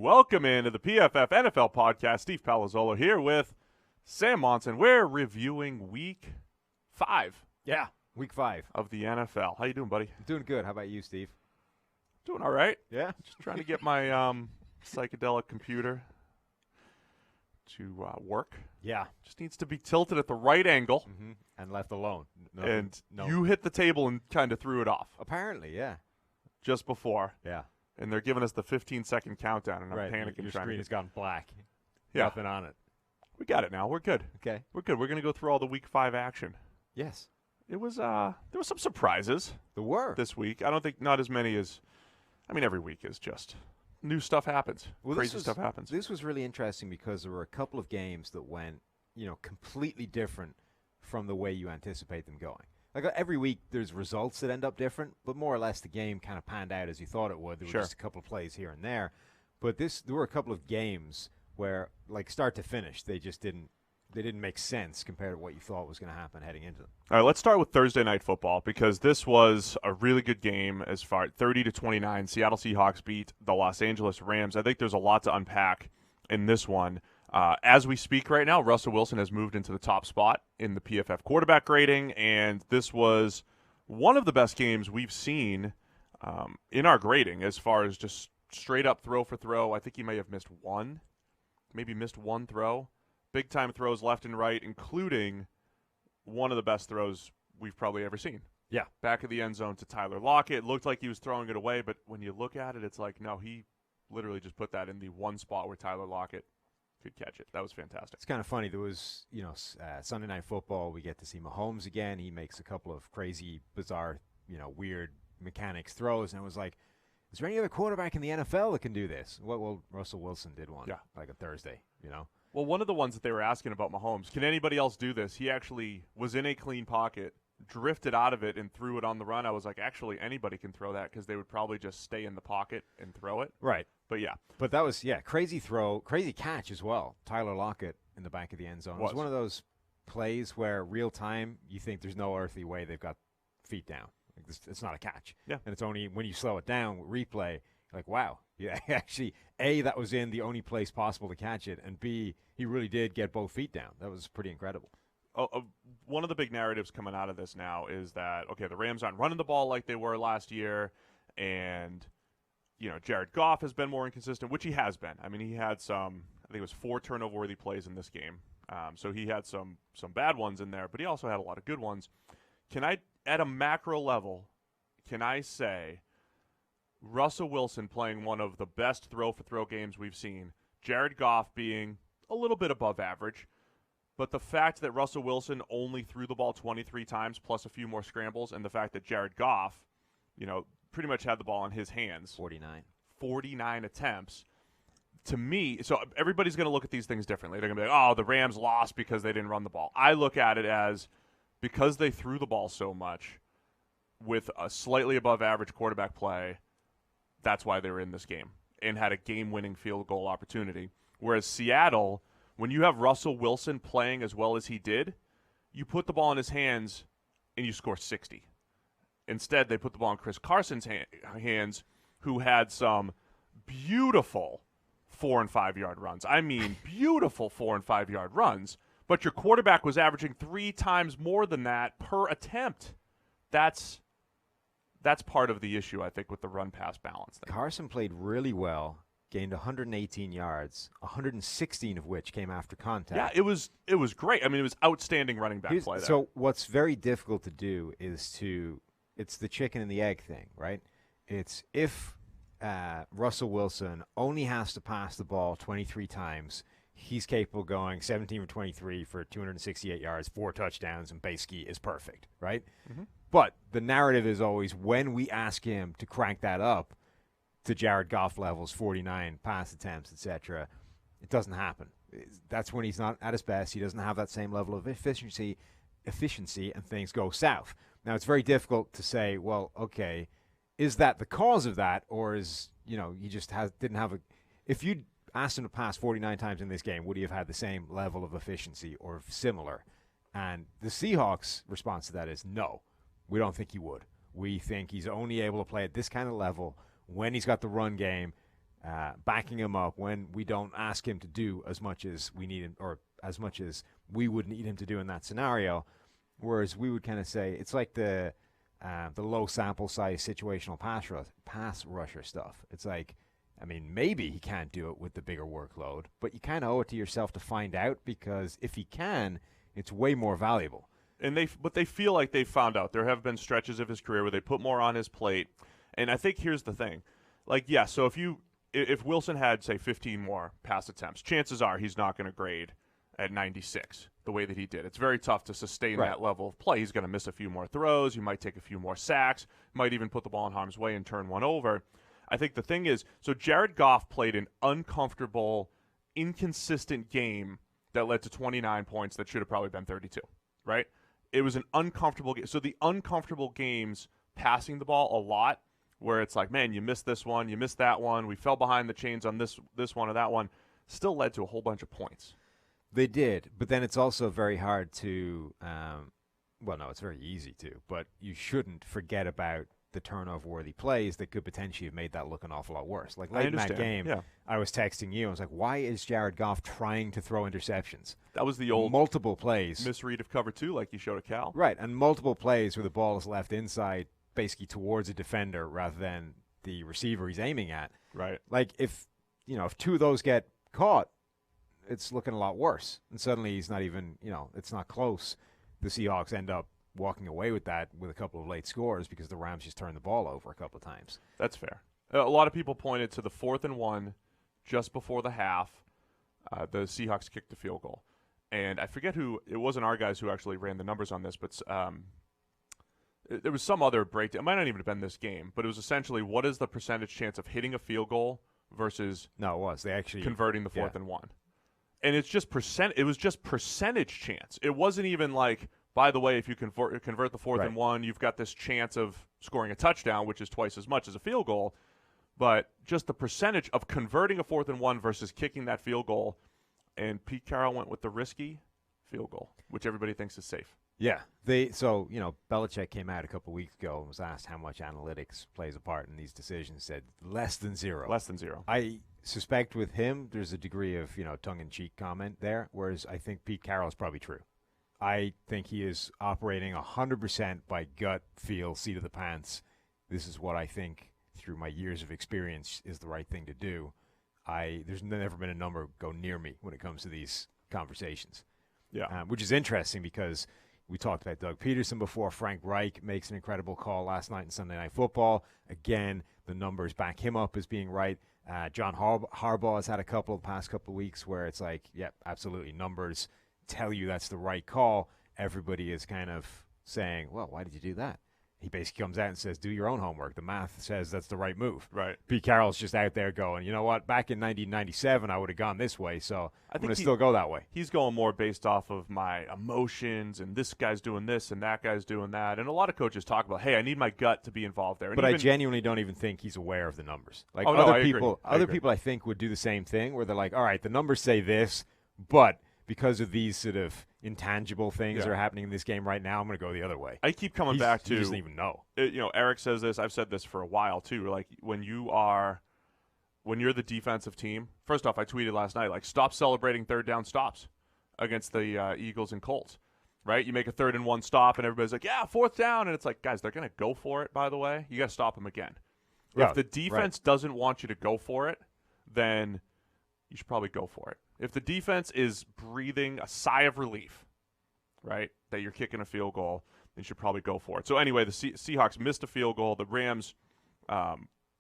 Welcome into the PFF NFL podcast. Steve Palazzolo here with Sam Monson. We're reviewing Week 5. Yeah, Week 5 of the NFL. How you doing, buddy? I'm doing good. How about you, Steve? Doing all right. Yeah. Just trying to get my psychedelic computer to work. Yeah. Just needs to be tilted at the right angle. Mm-hmm. And left alone. You hit the table and kind of threw it off. Apparently, yeah. Just before. Yeah. And they're giving us the 15-second countdown, and I'm panicking. Your screen has gone black. Yeah. Nothing on it. We got it now. We're good. Okay. We're good. We're going to go through all the Week 5 action. Yes. It was there were some surprises. There were. This week. I don't think not as many as every week is just new stuff happens. Crazy stuff happens. This was really interesting because there were a couple of games that went, completely different from the way you anticipate them going. Like every week there's results that end up different, but more or less the game kind of panned out as you thought it would. There were just a couple of plays here and there. But there were a couple of games where, like start to finish, they just didn't make sense compared to what you thought was going to happen heading into them. All right, let's start with Thursday Night Football because this was a really good game as far 30-29. Seattle Seahawks beat the Los Angeles Rams. I think there's a lot to unpack in this one. As we speak right now, Russell Wilson has moved into the top spot in the PFF quarterback grading, and this was one of the best games we've seen in our grading as far as just straight-up throw for throw. I think he may have missed one throw. Big-time throws left and right, including one of the best throws we've probably ever seen. Yeah. Back of the end zone to Tyler Lockett. It looked like he was throwing it away, but when you look at it, it's like, no, he literally just put that in the one spot where Tyler Lockett could catch it. That was fantastic. It's kind of funny. There was, Sunday Night Football, we get to see Mahomes again. He makes a couple of crazy, bizarre, weird mechanics throws, and it was like, is there any other quarterback in the NFL that can do this? Well, Russell Wilson did one, like a Thursday, Well, one of the ones that they were asking about Mahomes, can anybody else do this? He actually was in a clean pocket, drifted out of it, and threw it on the run. I was like, actually, anybody can throw that because they would probably just stay in the pocket and throw it. Right. But, yeah. But that was, crazy throw, crazy catch as well. Tyler Lockett in the back of the end zone. It was one of those plays where real time you think there's no earthly way they've got feet down. It's not a catch. Yeah. And it's only when you slow it down with replay, like, wow. Yeah, actually, A, that was in the only place possible to catch it, and B, he really did get both feet down. That was pretty incredible. One of the big narratives coming out of this now is that, okay, the Rams aren't running the ball like they were last year, and, Jared Goff has been more inconsistent, which he has been. I mean, he had some, I think it was 4 turnover-worthy plays in this game. So he had some bad ones in there, but he also had a lot of good ones. At a macro level, can I say Russell Wilson playing one of the best throw-for-throw games we've seen, Jared Goff being a little bit above average, but the fact that Russell Wilson only threw the ball 23 times plus a few more scrambles, and the fact that Jared Goff, pretty much had the ball in his hands. 49 attempts. To me, so everybody's going to look at these things differently. They're going to be like, oh, the Rams lost because they didn't run the ball. I look at it as because they threw the ball so much with a slightly above average quarterback play, that's why they were in this game and had a game-winning field goal opportunity. Whereas Seattle, when you have Russell Wilson playing as well as he did, you put the ball in his hands and you score 60. Instead, they put the ball in Chris Carson's hands, who had some beautiful 4- and 5-yard runs. I mean, beautiful 4- and 5-yard runs. But your quarterback was averaging 3 times more than that per attempt. That's part of the issue, I think, with the run-pass balance thing. Carson played really well, gained 118 yards, 116 of which came after contact. Yeah, it was great. I mean, it was outstanding running back play there. So what's very difficult to do is it's the chicken and the egg thing, right? It's if Russell Wilson only has to pass the ball 23 times, he's capable of going 17 for 23 for 268 yards, 4 touchdowns, and basically is perfect, right? Mm-hmm. But the narrative is always when we ask him to crank that up to Jared Goff levels, 49 pass attempts, etc., it doesn't happen. That's when he's not at his best. He doesn't have that same level of efficiency, and things go south. Now, it's very difficult to say, well, okay, is that the cause of that, or is, he just didn't have a – if you asked him to pass 49 times in this game, would he have had the same level of efficiency or similar? And the Seahawks' response to that is no, we don't think he would. We think he's only able to play at this kind of level when he's got the run game backing him up when we don't ask him to do as much as we need him, or as much as we would need him to do in that scenario. Whereas we would kind of say it's like the low sample size situational pass rusher stuff. It's like, I mean, maybe he can't do it with the bigger workload, but you kind of owe it to yourself to find out, because if he can, it's way more valuable. And they feel like they've found out. There have been stretches of his career where they put more on his plate. And I think here's the thing. Like, yeah, so if Wilson had, say, 15 more pass attempts, chances are he's not going to grade at 96 the way that he did. It's very tough to sustain that level of play. He's going to miss a few more throws. He might take a few more sacks, might even put the ball in harm's way and turn one over. I think the thing is, so Jared Goff played an uncomfortable, inconsistent game that led to 29 points that should have probably been 32, right? It was an uncomfortable game. So the uncomfortable games passing the ball a lot, where it's like, man, you missed this one, you missed that one, we fell behind the chains on this one or that one, still led to a whole bunch of points. They did, but then it's also very hard to, well, no, it's very easy to, but you shouldn't forget about the turnover-worthy plays that could potentially have made that look an awful lot worse. Like late in that game, I was texting you. I was like, why is Jared Goff trying to throw interceptions? That was the old multiple plays. Misread of cover two, like you showed at Cal. Right, and multiple plays where the ball is left inside, basically towards a defender rather than the receiver he's aiming at. Right. Like if two of those get caught, it's looking a lot worse. And suddenly he's not even, it's not close. The Seahawks end up walking away with that with a couple of late scores because the Rams just turned the ball over a couple of times. That's fair. A lot of people pointed to the 4th and 1 just before the half. The Seahawks kicked the field goal. And I forget who, it wasn't our guys who actually ran the numbers on this, but there was some other breakdown. It might not even have been this game, but it was essentially what is the percentage chance of hitting a field goal versus they actually converting the 4th and 1. And it's just it was just percentage chance. It wasn't even like, by the way, if you convert the 4th and 1, you've got this chance of scoring a touchdown, which is twice as much as a field goal. But just the percentage of converting a 4th and 1 versus kicking that field goal. And Pete Carroll went with the risky field goal, which everybody thinks is safe. Yeah. Belichick came out a couple of weeks ago and was asked how much analytics plays a part in these decisions, said less than zero. Less than zero. I suspect with him there's a degree of, tongue-in-cheek comment there, whereas I think Pete Carroll is probably true. I think he is operating 100% by gut, feel, seat of the pants. This is what I think, through my years of experience, is the right thing to do. There's never been a number go near me when it comes to these conversations. Yeah. Which is interesting because we talked about Doug Peterson before. Frank Reich makes an incredible call last night in Sunday Night Football. Again, the numbers back him up as being right. John Harbaugh has had a past couple of weeks where it's like, yep, absolutely, numbers tell you that's the right call. Everybody is kind of saying, well, why did you do that? He basically comes out and says, do your own homework. The math says that's the right move. Right. Pete Carroll's just out there going, you know what, back in 1997, I would have gone this way, so I'm going to still go that way. He's going more based off of my emotions, and this guy's doing this, and that guy's doing that. And a lot of coaches talk about, hey, I need my gut to be involved there. And but I genuinely don't even think he's aware of the numbers. Like other people, I think would do the same thing, where they're like, all right, the numbers say this, but because of these sort of intangible things that are happening in this game right now, I'm going to go the other way. I keep coming back to, he doesn't even know. Eric says this. I've said this for a while too. Like when you're the defensive team. First off, I tweeted last night, like, stop celebrating third down stops against the Eagles and Colts. Right? You make a 3rd and 1 stop, and everybody's like, yeah, 4th down, and it's like, guys, they're going to go for it. By the way, you got to stop them again. If the defense doesn't want you to go for it, then you should probably go for it. If the defense is breathing a sigh of relief, right, that you're kicking a field goal, then you should probably go for it. So anyway, the Seahawks missed a field goal. The Rams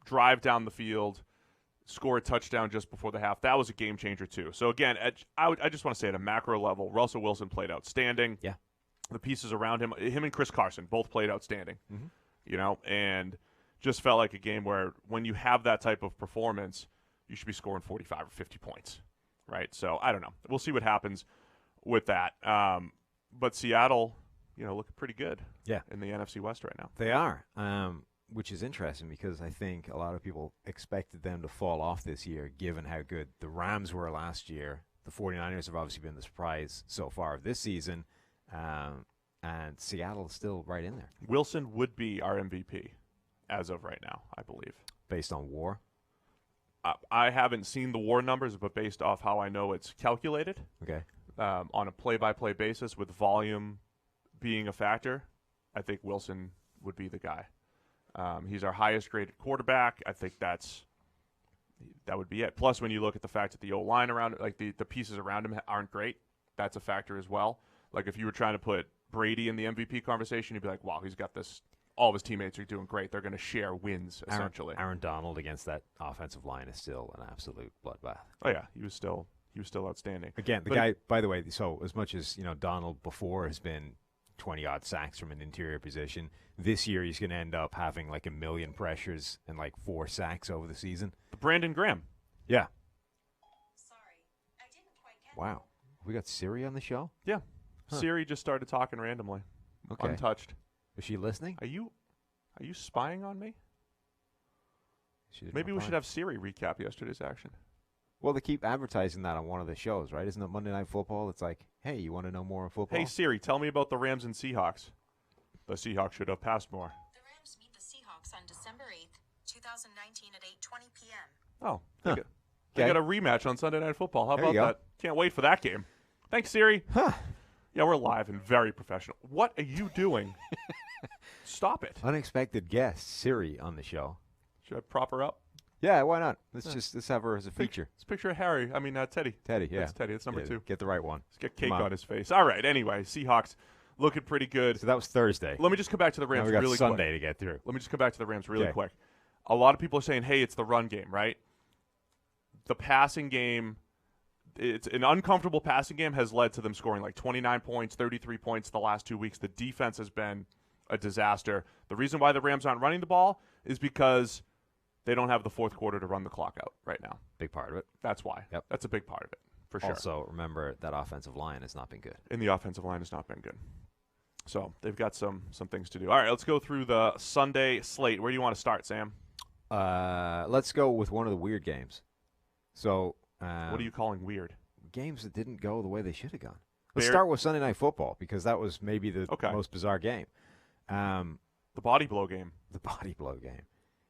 drive down the field, score a touchdown just before the half. That was a game changer too. So again, I just want to say at a macro level, Russell Wilson played outstanding. Yeah. The pieces around him and Chris Carson both played outstanding. Mm-hmm. And just felt like a game where when you have that type of performance, you should be scoring 45 or 50 points. Right, so I don't know. We'll see what happens with that. But Seattle, looking pretty good. In the NFC West right now. They are, which is interesting because I think a lot of people expected them to fall off this year, given how good the Rams were last year. The 49ers have obviously been the surprise so far of this season, and Seattle's still right in there. Wilson would be our MVP as of right now, I believe. Based on WAR? I haven't seen the WAR numbers, but based off how I know it's calculated, Okay. on a play-by-play basis with volume being a factor, I think Wilson would be the guy. He's our highest-graded quarterback. I think that would be it. Plus, when you look at the fact that the O-line around, like the pieces around him aren't great, that's a factor as well. Like if you were trying to put Brady in the MVP conversation, you'd be like, wow, he's got this. All of his teammates are doing great. They're going to share wins, essentially. Aaron Donald against that offensive line is still an absolute bloodbath. Oh, yeah. He was still outstanding. Again, the guy, by the way, so as much as, Donald before has been 20-odd sacks from an interior position, this year he's going to end up having like 1 million pressures and like 4 sacks over the season. Brandon Graham. Yeah. Sorry, I didn't quite get Wow. We got Siri on the show? Yeah. Huh. Siri just started talking randomly. Okay. Untouched. Is she listening? Are you spying on me? She didn't Maybe we reply. should have Siri recap yesterday's action. Well, they keep advertising that on one of the shows, right? Isn't it Monday Night Football? It's like, hey, you want to know more on football? Hey, Siri, tell me about the Rams and Seahawks. The Seahawks should have passed more. The Rams meet the Seahawks on December 8th, 2019 at 8:20 p.m. Oh, Huh. they Okay. got a rematch on Sunday Night Football. How There about you go. that? Can't wait for that game. Thanks, Siri. Huh. Yeah, we're live and very professional. What are you doing? Stop it. Unexpected guest, Siri, on the show. Should I prop her up? Yeah, why not? Let's have her as a feature. Let's picture Harry. I mean, Teddy. Teddy, yeah. That's Teddy. That's number Yeah, 2. Get the right one. Let's get cake Come on. on his face. All right, anyway, Seahawks looking pretty good. So that was Thursday. Let me just come back to the Now Rams we got really Sunday quick. to get through. Let me just come back to the Rams really Okay. quick. A lot of people are saying, hey, it's the run game, right? The passing game, it's an uncomfortable passing game has led to them scoring like 29 points, 33 points the last 2 weeks. The defense has been a disaster. The reason why the Rams aren't running the ball is because they don't have the fourth quarter to run the clock out right now. Big part of it. That's why. Yep. That's a big part of it, for sure. Also, remember that offensive line has not been good. And the offensive line has not been good. So they've got some things to do. All right, let's go through the Sunday slate. Where do you want to start, Sam? Let's go with one of the weird games. So, What are you calling weird? games that didn't go the way they should have gone? Let's Bear- start with Sunday Night Football because that was maybe the Okay. most bizarre game. The body blow game. The body blow game.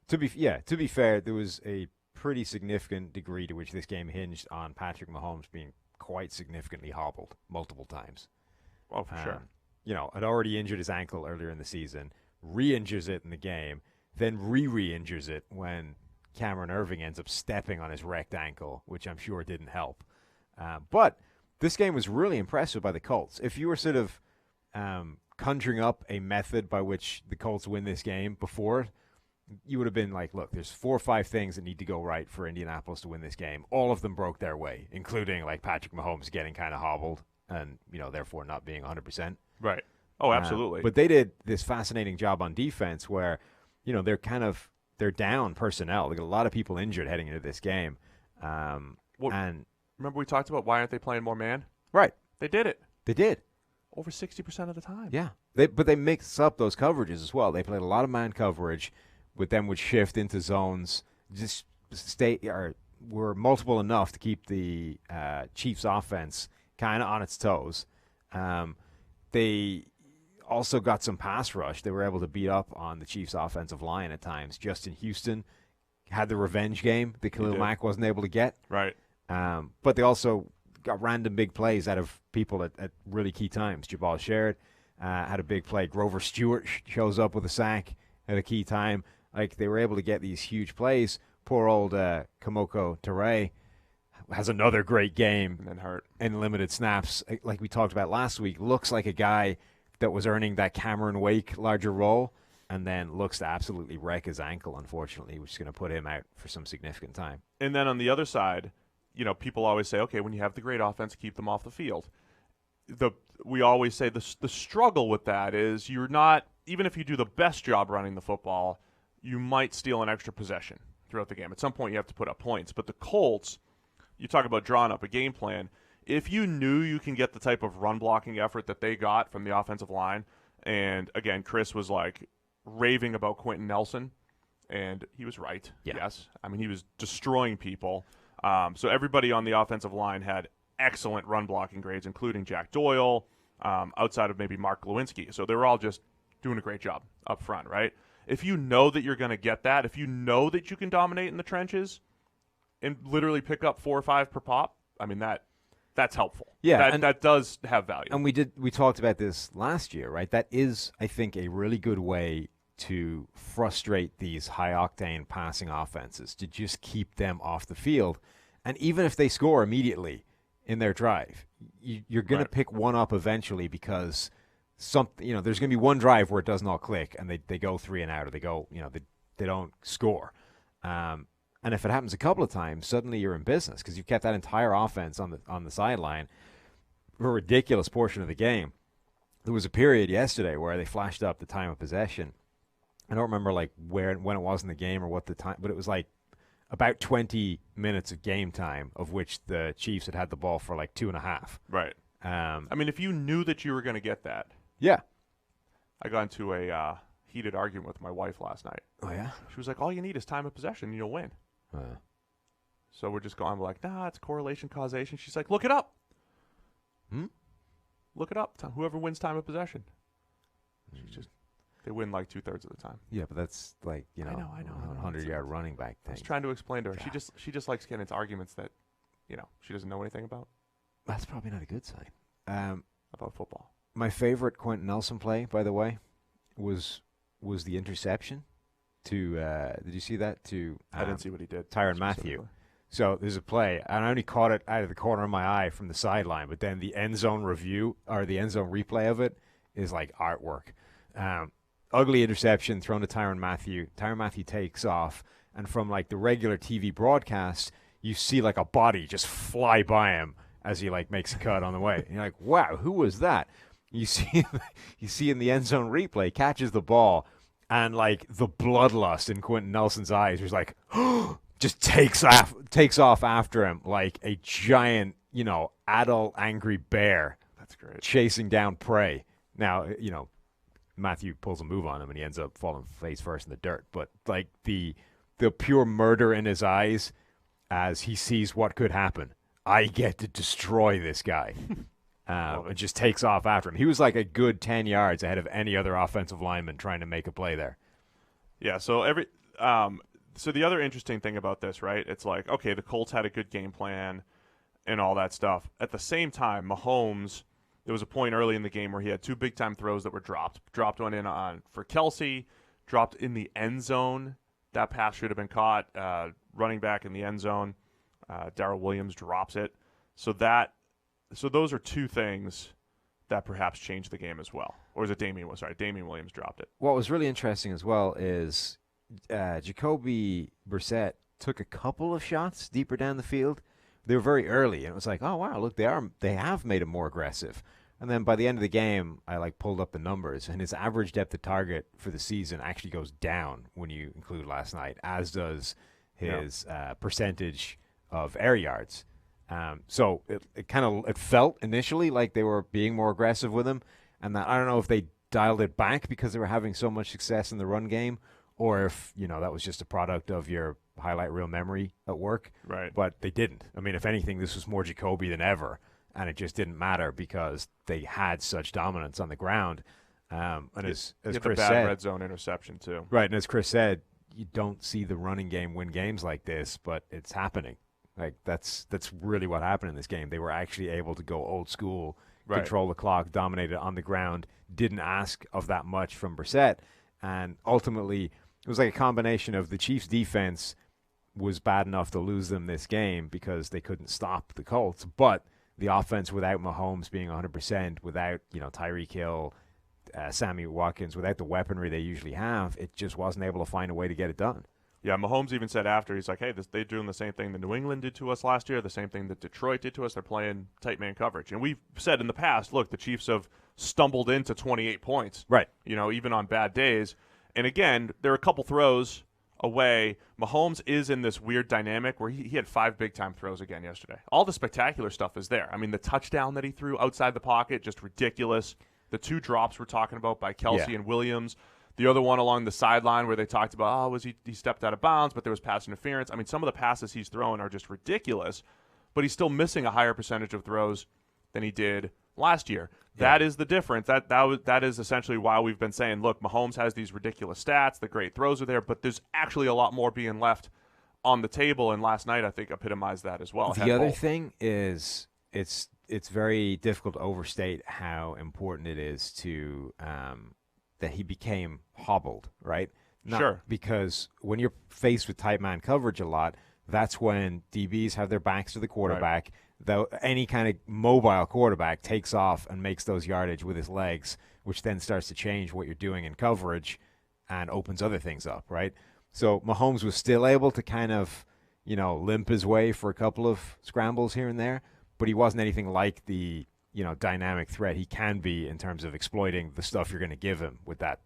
To be fair, there was a pretty significant degree to which this game hinged on Patrick Mahomes being quite significantly hobbled multiple times. Oh, for sure. Had already injured his ankle earlier in the season, re-injures it in the game, then re-injures it when Cameron Irving ends up stepping on his wrecked ankle, which I'm sure didn't help. But this game was really impressive by the Colts. If you were sort of conjuring up a method by which the Colts win this game before, you would have been like, look, there's 4 or 5 things that need to go right for Indianapolis to win this game. All of them broke their way, including like Patrick Mahomes getting kind of hobbled and, therefore not being 100%. Right. Oh, absolutely. But they did this fascinating job on defense where, they're down personnel. They got a lot of people injured heading into this game. And remember we talked about why aren't they playing more man? right, They did it they did. over 60% of the time. Yeah. But they mix up those coverages as well. They played a lot of man coverage, but then would shift into zones. Just were multiple enough to keep the Chiefs' offense kind of on its toes. They also got some pass rush. They were able to beat up on the Chiefs' offensive line at times. Justin Houston had the revenge game that Khalil did. Mack wasn't able to get. Right. But they also got random big plays out of people at really key times. Jabal Sherrod had a big play. Grover Stewart shows up with a sack at a key time. Like, they were able to get these huge plays. Poor old Kamoko Ture has another great game And then hurt. in limited snaps. Like we talked about last week, looks like a guy that was earning that Cameron Wake larger role and then looks to absolutely wreck his ankle, unfortunately, which is going to put him out for some significant time. And then on the other side, people always say, okay, when you have the great offense, keep them off the field. We always say the struggle with that is you're not, even if you do the best job running the football, you might steal an extra possession throughout the game. At some point, you have to put up points. But the Colts, you talk about drawing up a game plan. If you knew you can get the type of run blocking effort that they got from the offensive line, and again, Chris was like raving about Quentin Nelson, and he was right. Yeah. Yes. I mean, he was destroying people. So everybody on the offensive line had excellent run blocking grades, including Jack Doyle, outside of maybe Mark Lewinsky. So they were all just doing a great job up front, right? If you know that you're going to get that, if you know that you can dominate in the trenches, and literally pick up 4 or 5 per pop, I mean, that's helpful. Yeah, that does have value. And we talked about this last year, right? That is, I think, a really good way to frustrate these high-octane passing offenses, to just keep them off the field. And even if they score immediately in their drive, you're going to pick one up eventually because there's going to be one drive where it does not click and they go 3 and out, or they go, they don't score. And if it happens a couple of times, suddenly you're in business because you've kept that entire offense on the sideline for a ridiculous portion of the game. There was a period yesterday where they flashed up the time of possession. I don't remember when it was in the game or what the time, but it was about 20 minutes of game time, of which the Chiefs had the ball for 2.5. Right. I mean, if you knew that you were going to get that. Yeah. I got into a heated argument with my wife last night. Oh, yeah? She was like, all you need is time of possession and you'll win. So we're just going, we're like, nah, it's correlation, causation. She's like, look it up. Look it up. Whoever wins time of possession. They win 2/3 of the time. Yeah, but that's I know. 100-yard running back thing. I was trying to explain to her. God. She just likes getting into arguments that, she doesn't know anything about. That's probably not a good sign. About football. My favorite Quentin Nelson play, by the way, was the interception to. Did you see that to? I didn't see what he did. Tyrann Mathieu. So there's a play, and I only caught it out of the corner of my eye from the sideline, but then the end zone review or the end zone replay of it is like artwork. Ugly interception thrown to Tyrann Mathieu. Tyrann Mathieu takes off, and from the regular TV broadcast, you see a body just fly by him as he makes a cut on the way. And you're like, wow, who was that? You see in the end zone replay, catches the ball, and the bloodlust in Quentin Nelson's eyes was just takes off after him like a giant, adult angry bear. That's great. Chasing down prey. Now, Mathieu pulls a move on him and he ends up falling face first in the dirt. But the pure murder in his eyes as he sees what could happen. I get to destroy this guy. And just takes off after him. He was a good 10 yards ahead of any other offensive lineman trying to make a play there. Yeah, so so the other interesting thing about this, right, it's okay, the Colts had a good game plan and all that stuff. At the same time, Mahomes, there was a point early in the game where he had 2 big-time throws that were dropped. Dropped one in for Kelsey, dropped in the end zone. That pass should have been caught. Running back in the end zone, Darrell Williams drops it. So those are 2 things that perhaps changed the game as well. Or is it Damian Williams dropped it. What was really interesting as well is Jacoby Brissett took a couple of shots deeper down the field. They were very early, and it was oh wow, look, they have made him more aggressive. And then by the end of the game, I pulled up the numbers, and his average depth of target for the season actually goes down when you include last night, as does his percentage of air yards. So it felt initially like they were being more aggressive with him, and that I don't know if they dialed it back because they were having so much success in the run game, or if that was just a product of your highlight reel memory at work. Right. But they didn't. I mean, if anything, this was more Jacoby than ever, and it just didn't matter because they had such dominance on the ground. And as Chris said, red zone interception too. Right, and as Chris said, you don't see the running game win games like this, but it's happening. That's really what happened in this game. They were actually able to go old school, control the clock, dominate it on the ground, didn't ask of that much from Brissett, and ultimately it was a combination of the Chiefs' defense was bad enough to lose them this game because they couldn't stop the Colts, but the offense without Mahomes being 100%, without Tyreek Hill, Sammy Watkins, without the weaponry they usually have, it just wasn't able to find a way to get it done. Yeah, Mahomes even said after, he's like, hey, they're doing the same thing that New England did to us last year, the same thing that Detroit did to us. They're playing tight man coverage. And we've said in the past, look, the Chiefs have stumbled into 28 points. Right. Even on bad days. And again, there are a couple throws away. Mahomes is in this weird dynamic where he had 5 big-time throws again yesterday. All the spectacular stuff is there. I mean, the touchdown that he threw outside the pocket, just ridiculous. The 2 drops we're talking about by Kelsey and Williams. The other one along the sideline where they talked about, he stepped out of bounds, but there was pass interference. I mean, some of the passes he's throwing are just ridiculous, but he's still missing a higher percentage of throws than he did last year. Yeah. That is the difference. That is essentially why we've been saying, look, Mahomes has these ridiculous stats. The great throws are there, but there's actually a lot more being left on the table, and last night I think epitomized that as well. The other thing is it's very difficult to overstate how important it is to that he became hobbled, right? Sure. Because when you're faced with tight man coverage a lot, that's when DBs have their backs to the quarterback. Right. Though any kind of mobile quarterback takes off and makes those yardage with his legs, which then starts to change what you're doing in coverage and opens other things up, right? So Mahomes was still able to kind of, limp his way for a couple of scrambles here and there, but he wasn't anything like the, dynamic threat he can be in terms of exploiting the stuff you're going to give him with that.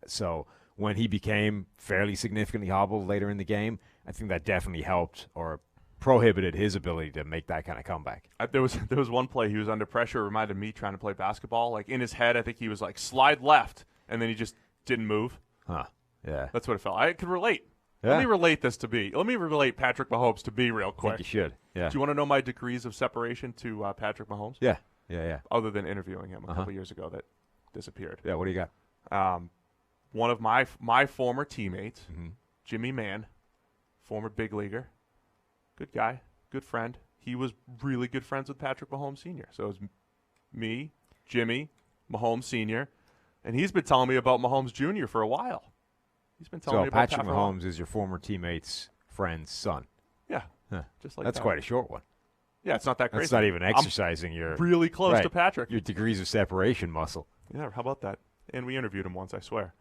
So when he became fairly significantly hobbled later in the game, I think that definitely helped or prohibited his ability to make that kind of comeback. There was one play he was under pressure. It reminded me trying to play basketball. Like in his head, I think he was like slide left, and then he just didn't move. Huh. Yeah. That's what it felt. I could relate. Yeah. Let me relate Patrick Mahomes to me real quick. I think you should. Yeah. Do you want to know my degrees of separation to Patrick Mahomes? Yeah. Yeah. Other than interviewing him a couple years ago that disappeared. Yeah. What do you got? One of my former teammates, Jimmy Mann, former big leaguer, good guy, good friend. He was really good friends with Patrick Mahomes Sr. So it was me, Jimmy, Mahomes Sr., and he's been telling me about Mahomes Jr. for a while. He's been telling me about Patrick Mahomes is your former teammate's friend's son. Yeah, just like that. That's quite a short one. Yeah, it's not that crazy. That's not even exercising your really close to Patrick. Your degrees of separation muscle. Yeah, how about that? And we interviewed him once, I swear.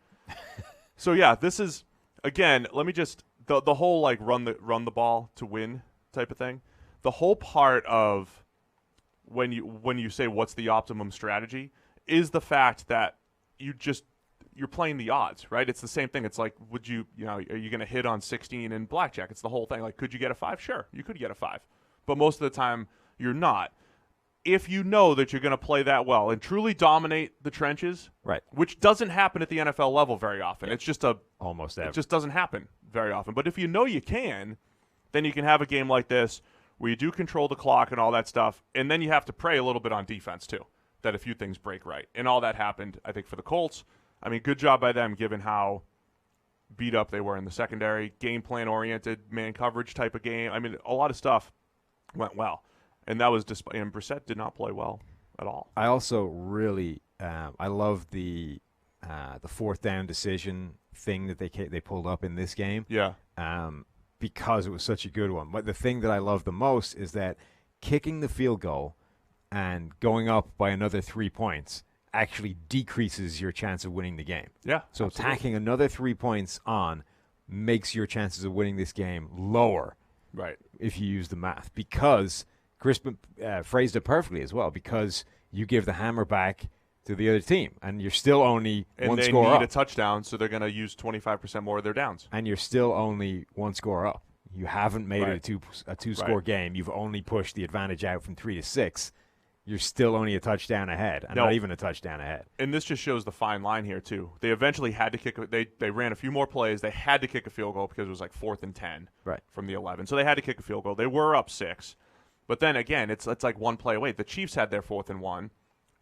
So yeah, this is again. Let me just the whole like run the ball to win type of thing. The whole part of when you say what's the optimum strategy is the fact that you're playing the odds, right? It's the same thing. It's like, are you going to hit on 16 in blackjack? It's the whole thing. Like, could you get a 5? Sure, you could get a 5. But most of the time, you're not. If you know that you're going to play that well and truly dominate the trenches, right, which doesn't happen at the NFL level very often. It's just almost ever. It just doesn't happen very often. But if you know you can, then you can have a game like this where you do control the clock and all that stuff, and then you have to pray a little bit on defense too, that a few things break right. And all that happened, I think, for the Colts. I mean, good job by them given how beat up they were in the secondary, game plan oriented, man coverage type of game. I mean, a lot of stuff went well. And that was and Brissett did not play well at all. I also really I love the fourth down decision thing that they pulled up in this game. Yeah. Because it was such a good one. But the thing that I love the most is that kicking the field goal and going up by another 3 points actually decreases your chance of winning the game. Yeah. So absolutely. tacking another 3 points on makes your chances of winning this game lower. Right. If you use the math. Because Crispin phrased it perfectly as well, because you give the hammer back to the other team, and you're still only one score up. And they need a touchdown, so they're going to use 25% more of their downs. And you're still only one score up. You haven't made it a two-score game. You've only pushed the advantage out from 3 to 6. You're still only a touchdown ahead, and not even a touchdown ahead. And this just shows the fine line here, too. They eventually had to kick they ran a few more plays. They had to kick a field goal because it was like 4th and 10 from the 11. So they had to kick a field goal. They were up 6. But then, again, it's like one play away. The Chiefs had their 4th and 1,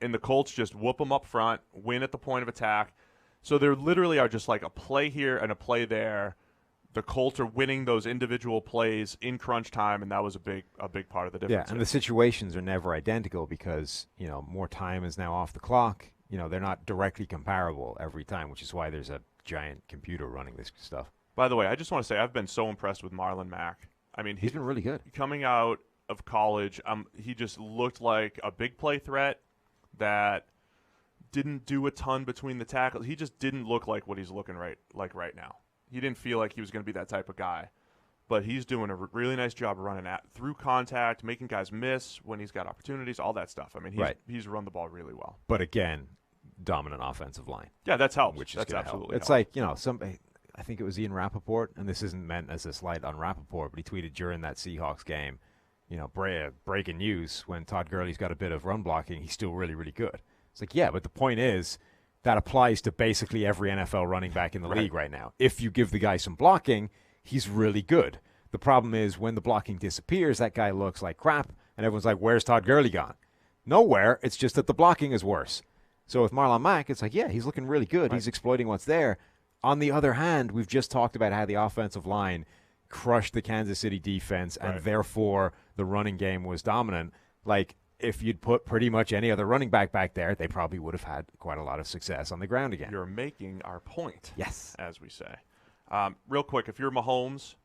and the Colts just whoop them up front, win at the point of attack. So there literally are just like a play here and a play there. The Colts are winning those individual plays in crunch time, and that was a big part of the difference. Yeah, and the situations are never identical because, more time is now off the clock. They're not directly comparable every time, which is why there's a giant computer running this stuff. By the way, I just want to say I've been so impressed with Marlon Mack. I mean, he's been really good. Coming out of college, he just looked like a big play threat that didn't do a ton between the tackles. He just didn't look like what he's looking right now. He didn't feel like he was going to be that type of guy. But he's doing a really nice job running through contact, making guys miss when he's got opportunities, all that stuff. I mean, he's run the ball really well. But again, dominant offensive line. Yeah, that's helped. Which is that's absolutely help. It's like, somebody, I think it was Ian Rappaport, and this isn't meant as a slight on Rappaport, but he tweeted during that Seahawks game, breaking news, when Todd Gurley's got a bit of run blocking, he's still really, really good. It's like, yeah, but the point is that applies to basically every NFL running back in the league right now. If you give the guy some blocking, he's really good. The problem is when the blocking disappears, that guy looks like crap, and everyone's like, where's Todd Gurley gone? Nowhere. It's just that the blocking is worse. So with Marlon Mack, it's like, yeah, he's looking really good. He's exploiting what's there. On the other hand, we've just talked about how the offensive line crushed the Kansas City defense, and therefore the running game was dominant. Like, if you'd put pretty much any other running back there, they probably would have had quite a lot of success on the ground again. You're making our point. Yes. As we say. Real quick, if you're Mahomes,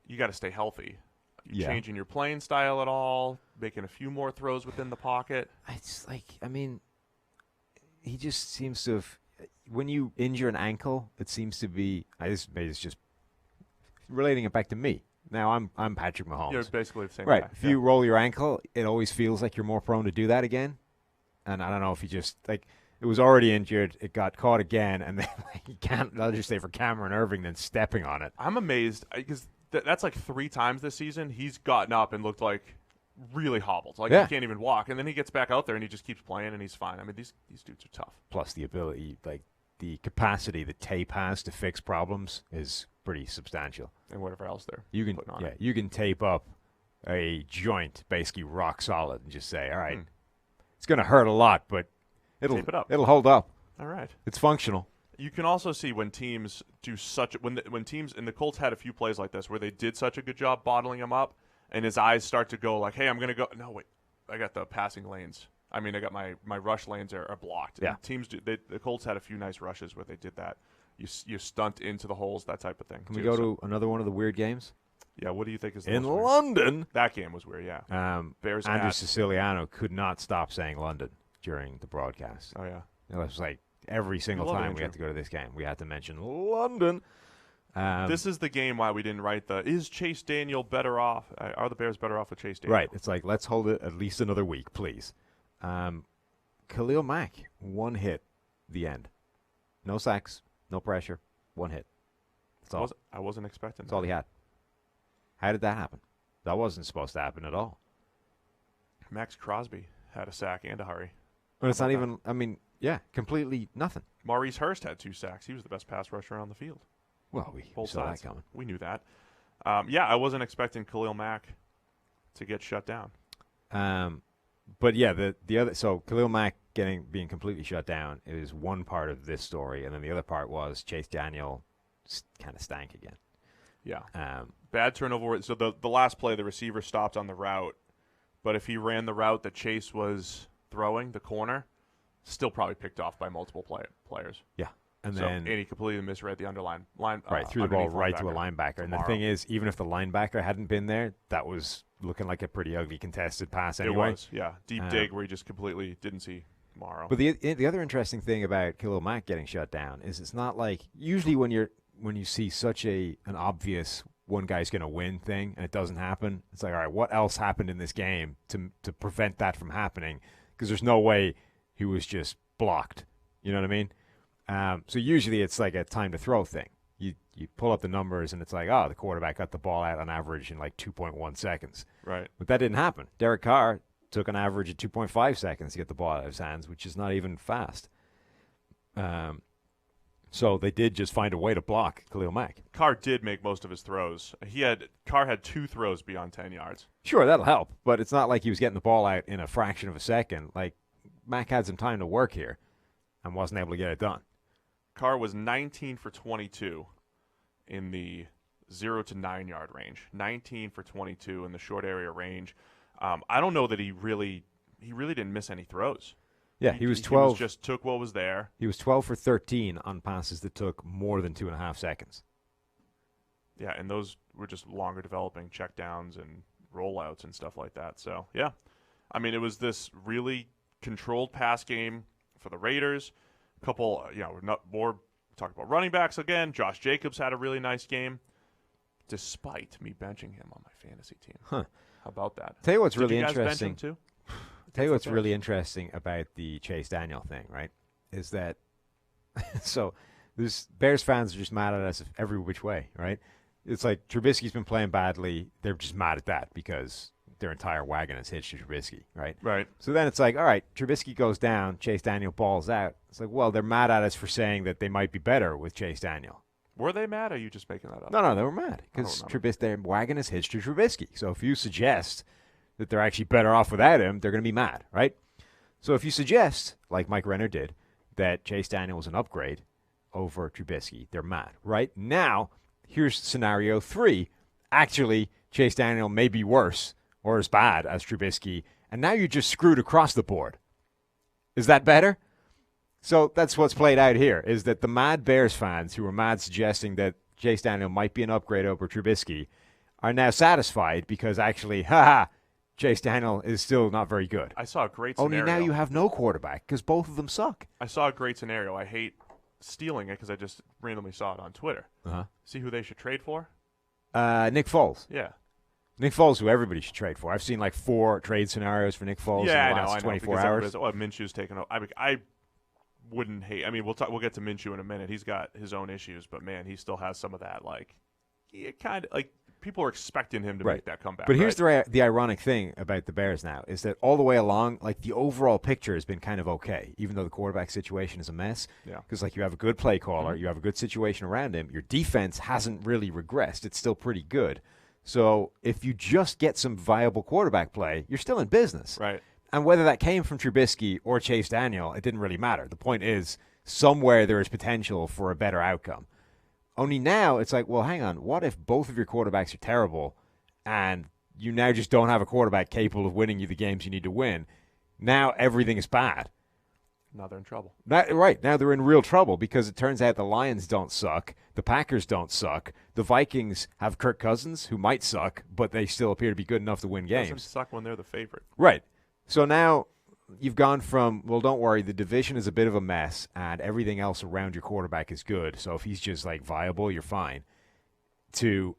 you got to stay healthy. You changing your playing style at all? Making a few more throws within the pocket? It's like, I mean, he just seems to have, when you injure an ankle, it seems to be, maybe it's just relating it back to me. Now, I'm Patrick Mahomes. You're basically the same right. guy. If you roll your ankle, it always feels like you're more prone to do that again. And I don't know if you just, like, it was already injured. It got caught again. And then you can't, I'll just say for Cameron Irving, then stepping on it. I'm amazed because that's like 3 times this season he's gotten up and looked like really hobbled. Like he can't even walk. And then he gets back out there and he just keeps playing and he's fine. I mean, these dudes are tough. Plus the ability, like the capacity that tape has to fix problems is pretty substantial. And whatever else they're putting on it. You can tape up a joint basically rock solid and just say, all right, it's going to hurt a lot, but it'll hold up. All right. It's functional. You can also see when teams do when teams, and the Colts had a few plays like this where they did such a good job bottling him up, and his eyes start to go like, hey, I'm going to go. No, wait, I got the passing lanes. I mean, I got my rush lanes are blocked. Yeah. And teams the Colts had a few nice rushes where they did that. You stunt into the holes, that type of thing. Can we go to another one of the weird games? Yeah, what do you think is the in most weird? London? That game was weird, yeah. Bears Andrew Siciliano could not stop saying London during the broadcast. Oh, yeah. It was like every single love it, time we Andrew. had to go to this game, we had to mention London. This is the game why we didn't write is Chase Daniel better off? Are the Bears better off with Chase Daniel? Right. It's like, let's hold it at least another week, please. Khalil Mack, 1 hit, the end. No sacks, no pressure, 1 hit. That's all. I wasn't expecting That's all he had. How did that happen? That wasn't supposed to happen at all. Max Crosby had a sack and a hurry. But it's not even, I mean, completely nothing. Maurice Hurst had 2 sacks. He was the best pass rusher on the field. Well, we Both saw sides. that coming. We knew that. I wasn't expecting Khalil Mack to get shut down. But yeah, the other, so Khalil Mack being completely shut down is one part of this story, and then the other part was Chase Daniel kind of stank again. Yeah. Bad turnover. So the last play, the receiver stopped on the route, but if he ran the route that Chase was throwing, the corner, still probably picked off by multiple players. Yeah. And he completely misread the underline line. Right, threw the ball right to a linebacker. And the thing is, even if the linebacker hadn't been there, that was looking like a pretty ugly contested pass anyway. It was, yeah. Deep dig where he just completely didn't see tomorrow. But the other interesting thing about Khalil Mack getting shut down is it's not like usually when you see such an obvious one guy's going to win thing and it doesn't happen, it's like, all right, what else happened in this game to prevent that from happening? Because there's no way he was just blocked. You know what I mean? So usually it's like a time to throw thing. You pull up the numbers and it's like, oh, the quarterback got the ball out on average in like 2.1 seconds. Right. But that didn't happen. Derek Carr took an average of 2.5 seconds to get the ball out of his hands, which is not even fast. So they did just find a way to block Khalil Mack. Carr did make most of his throws. Carr had 2 throws beyond 10 yards. Sure, that'll help, but it's not like he was getting the ball out in a fraction of a second. Like, Mack had some time to work here and wasn't able to get it done. Carr was 19 for 22 in the 0 to 9 yard range. 19 for 22 in the short area range. I don't know that he really didn't miss any throws. Yeah, he was 12. He just took what was there. He was 12 for 13 on passes that took more than 2.5 seconds. Yeah, and those were just longer developing checkdowns and rollouts and stuff like that. So, yeah. I mean, it was this really controlled pass game for the Raiders. Couple, more talk about running backs again. Josh Jacobs had a really nice game, despite me benching him on my fantasy team. Huh. How about that? Tell you what's Did really you guys interesting. bench him too? Tell you what's really interesting about the Chase Daniel thing, right? Is that so there's Bears fans are just mad at us every which way, right? It's like Trubisky's been playing badly. They're just mad at that because their entire wagon is hitched to Trubisky, right? Right. So then it's like, all right, Trubisky goes down, Chase Daniel balls out. It's like, well, they're mad at us for saying that they might be better with Chase Daniel. Were they mad? Or are you just making that up? No, they were mad because their wagon is hitched to Trubisky. So if you suggest that they're actually better off without him, they're going to be mad, right? So if you suggest, like Mike Renner did, that Chase Daniel was an upgrade over Trubisky, they're mad, right? Now, Here's scenario 3. Actually, Chase Daniel may be worse or as bad as Trubisky, and now you're just screwed across the board. Is that better? So that's what's played out here, is that the mad Bears fans who were mad suggesting that Chase Daniel might be an upgrade over Trubisky are now satisfied because actually, Chase Daniel is still not very good. I saw a great scenario. Only now you have no quarterback because both of them suck. I saw a great scenario. I hate stealing it because I just randomly saw it on Twitter. See who they should trade for? Nick Foles. Yeah. Nick Foles, who everybody should trade for. I've seen like 4 trade scenarios for Nick Foles in the last 24 hours. Minshew's taken over. I wouldn't hate. I mean, we'll get to Minshew in a minute. He's got his own issues, but man, he still has some of that. Like, kind of like people are expecting him to make that comeback. But here's the ironic thing about the Bears now is that all the way along, like the overall picture has been kind of okay, even though the quarterback situation is a mess. Yeah. Because like you have a good play caller, you have a good situation around him. Your defense hasn't really regressed; it's still pretty good. So if you just get some viable quarterback play, you're still in business. Right. And whether that came from Trubisky or Chase Daniel, it didn't really matter. The point is, somewhere there is potential for a better outcome. Only now it's like, well, hang on. What if both of your quarterbacks are terrible and you now just don't have a quarterback capable of winning you the games you need to win? Now everything is bad. Now they're in trouble. Right. Now they're in real trouble because it turns out the Lions don't suck. The Packers don't suck. The Vikings have Kirk Cousins, who might suck, but they still appear to be good enough to win games. It doesn't suck when they're the favorite. Right. So now you've gone from, well, don't worry, the division is a bit of a mess and everything else around your quarterback is good. So if he's just like viable, you're fine. To,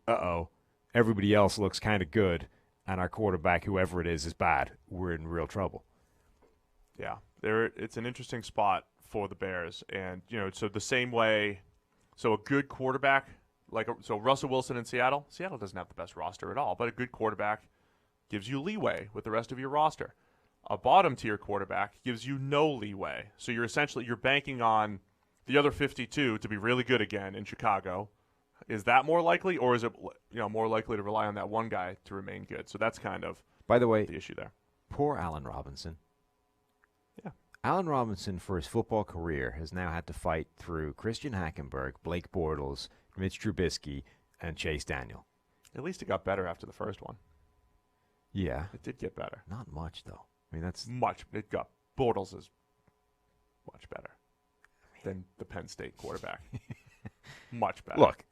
everybody else looks kind of good and our quarterback, whoever it is bad. We're in real trouble. Yeah. It's an interesting spot for the Bears. And, so the same way, so a good quarterback, so Russell Wilson in Seattle. Seattle doesn't have the best roster at all, but a good quarterback gives you leeway with the rest of your roster. A bottom-tier quarterback gives you no leeway. So you're banking on the other 52 to be really good again in Chicago. Is that more likely, or is it more likely to rely on that one guy to remain good? So that's kind of, by the way, the issue there. Poor Allen Robinson. Yeah. Allen Robinson, for his football career, has now had to fight through Christian Hackenberg, Blake Bortles, Mitch Trubisky, and Chase Daniel. At least it got better after the first one. Yeah. It did get better. Not much, though. I mean, that's Bortles is much better than the Penn State quarterback. Much better. Look,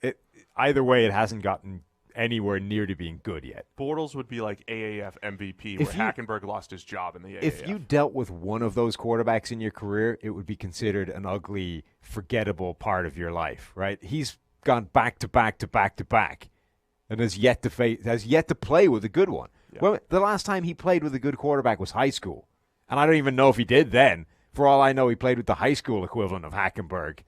either way, it hasn't gotten anywhere near to being good yet. Bortles would be like AAF MVP, where Hackenberg lost his job in the AAF. If you dealt with one of those quarterbacks in your career, it would be considered an ugly, forgettable part of your life, right? He's gone back to back to back to back, and has yet to play with a good one. Yeah. Well, the last time he played with a good quarterback was high school, and I don't even know if he did then. For all I know, he played with the high school equivalent of Hackenberg.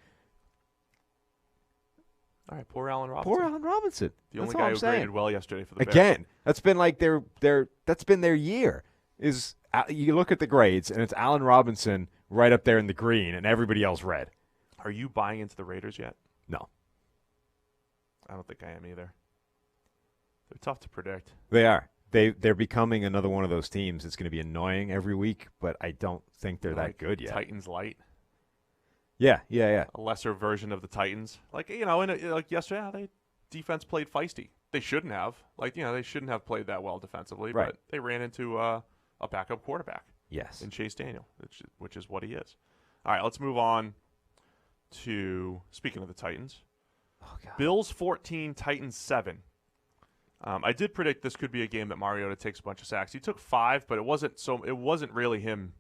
All right, poor Allen Robinson. Poor Allen Robinson. The only guy who graded well yesterday for the Bears. Again, that's been like that's been their year. Is you look at the grades, and it's Allen Robinson right up there in the green, and everybody else red. Are you buying into the Raiders yet? No. I don't think I am either. They're tough to predict. They are. They're becoming another one of those teams that's going to be annoying every week, but I don't think they're that good yet. Titans light. Yeah. A lesser version of the Titans. Like yesterday, they defense played feisty. They shouldn't have. They shouldn't have played that well defensively, right. But they ran into a backup quarterback. Yes. In Chase Daniel, which is what he is. All right, let's move on to, speaking of the Titans, Bills 14, Titans 7. I did predict this could be a game that Mariota takes a bunch of sacks. He took 5, but it wasn't really him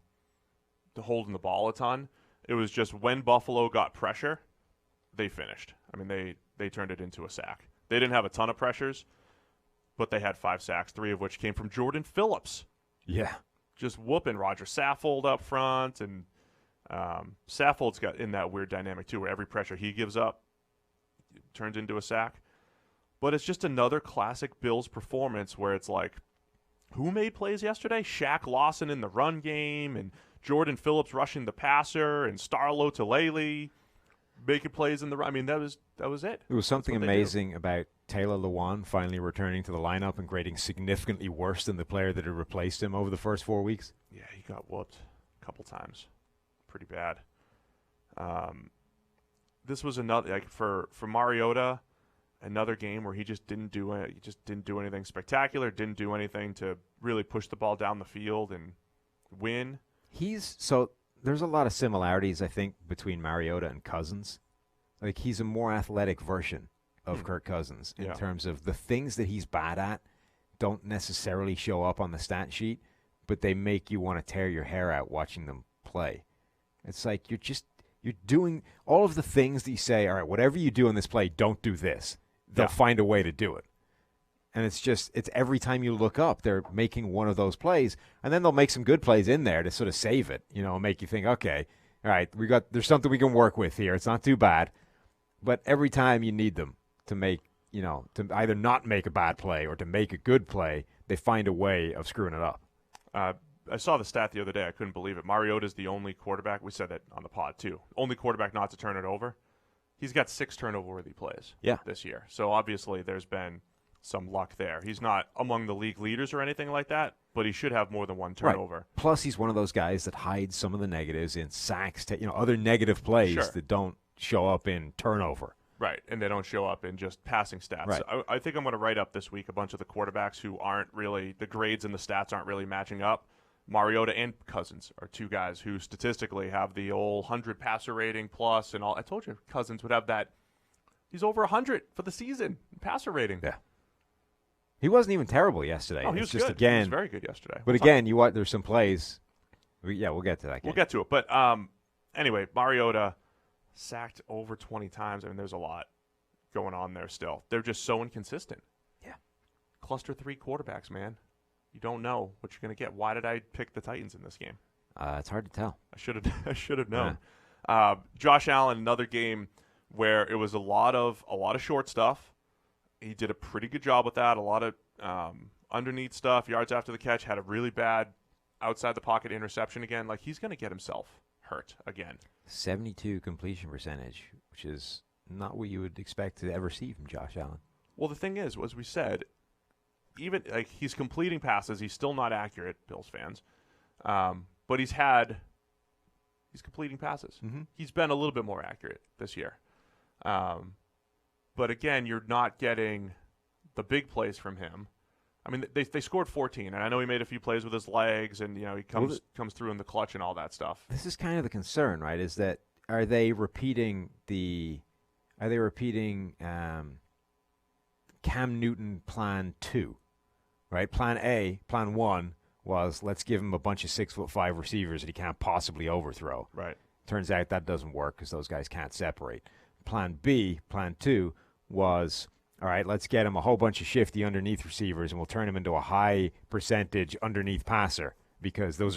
holding the ball a ton. It was just when Buffalo got pressure, they finished. I mean, they turned it into a sack. They didn't have a ton of pressures, but they had 5 sacks, 3 of which came from Jordan Phillips. Yeah. Just whooping Roger Saffold up front, and Saffold's got in that weird dynamic too, where every pressure he gives up turns into a sack. But it's just another classic Bills performance where it's like, who made plays yesterday? Shaq Lawson in the run game, and Jordan Phillips rushing the passer, and Starlo Tulele making plays in the run. I mean, that was it. There was something amazing about Taylor Lewan finally returning to the lineup and grading significantly worse than the player that had replaced him over the first 4 weeks. Yeah, he got whooped a couple times. Pretty bad. This was another, for Mariota, another game where he just didn't do it. He just didn't do anything spectacular. Didn't do anything to really push the ball down the field and win. There's a lot of similarities, I think, between Mariota and Cousins. Like, he's a more athletic version of Kirk Cousins in terms of the things that he's bad at don't necessarily show up on the stat sheet, but they make you want to tear your hair out watching them play. It's like you're doing all of the things that you say, all right, whatever you do in this play, don't do this. They'll find a way to do it. And it's every time you look up, they're making one of those plays, and then they'll make some good plays in there to sort of save it, and make you think, okay, all right, there's something we can work with here. It's not too bad. But every time you need them to make, to either not make a bad play or to make a good play, they find a way of screwing it up. I saw the stat the other day. I couldn't believe it. Mariota's the only quarterback. We said that on the pod, too. Only quarterback not to turn it over. He's got 6 turnover-worthy plays this year. So, obviously, there's been some luck there. He's not among the league leaders or anything like that, but he should have more than one turnover. Right. Plus, he's one of those guys that hides some of the negatives in sacks, other negative plays that don't show up in turnover. Right, and they don't show up in just passing stats. Right. I think I'm going to write up this week a bunch of the quarterbacks who aren't really – the grades and the stats aren't really matching up. Mariota and Cousins are 2 guys who statistically have the old 100 passer rating plus and all. I told you Cousins would have that. He's over 100 for the season passer rating. Yeah. He wasn't even terrible yesterday. Oh, he was just, good. Again, he was very good yesterday. But again, there's some plays. We'll get to that game. We'll get to it. But anyway, Mariota sacked over 20 times. I mean, there's a lot going on there still. They're just so inconsistent. Yeah. Cluster 3 quarterbacks, man. You don't know what you're going to get. Why did I pick the Titans in this game? It's hard to tell. I should have known. Josh Allen, another game where it was a lot of short stuff. He did a pretty good job with that. A lot of underneath stuff, yards after the catch. Had a really bad outside the pocket interception again. Like, he's going to get himself hurt again. 72 completion percentage, which is not what you would expect to ever see from Josh Allen. Well, the thing is, as we said, even like he's completing passes, he's still not accurate, Bills fans. But he's completing passes. Mm-hmm. He's been a little bit more accurate this year. But again, you're not getting the big plays from him. I mean, they scored 14, and I know he made a few plays with his legs, and he comes through in the clutch and all that stuff. This is kind of the concern, right? Is that are they repeating Cam Newton plan 2? Right, plan 1 was let's give him a bunch of 6'5" receivers that he can't possibly overthrow. Right. Turns out that doesn't work because those guys can't separate. Plan 2 was, all right, let's get him a whole bunch of shifty underneath receivers and we'll turn him into a high percentage underneath passer because those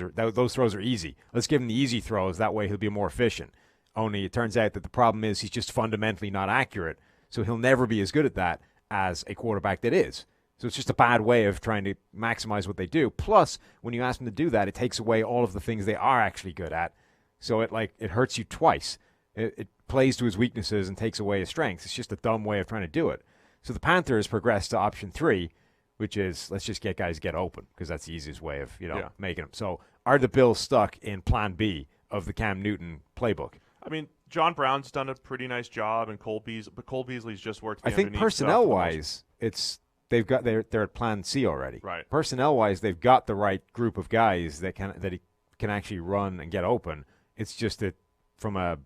throws are easy. Let's give him the easy throws. That way he'll be more efficient. Only it turns out that the problem is he's just fundamentally not accurate, so he'll never be as good at that as a quarterback that is. So it's just a bad way of trying to maximize what they do. Plus, when you ask them to do that, it takes away all of the things they are actually good at. So it hurts you twice. It plays to his weaknesses and takes away his strengths. It's just a dumb way of trying to do it. So the Panthers progressed to option 3, which is let's just get guys get open because that's the easiest way of making them. So are the Bills stuck in plan B of the Cam Newton playbook? I mean, John Brown's done a pretty nice job, and Cole Beasley's just worked the I think underneath personnel-wise, they're at plan C already. Right. Personnel-wise, they've got the right group of guys that he can actually run and get open. It's just that from a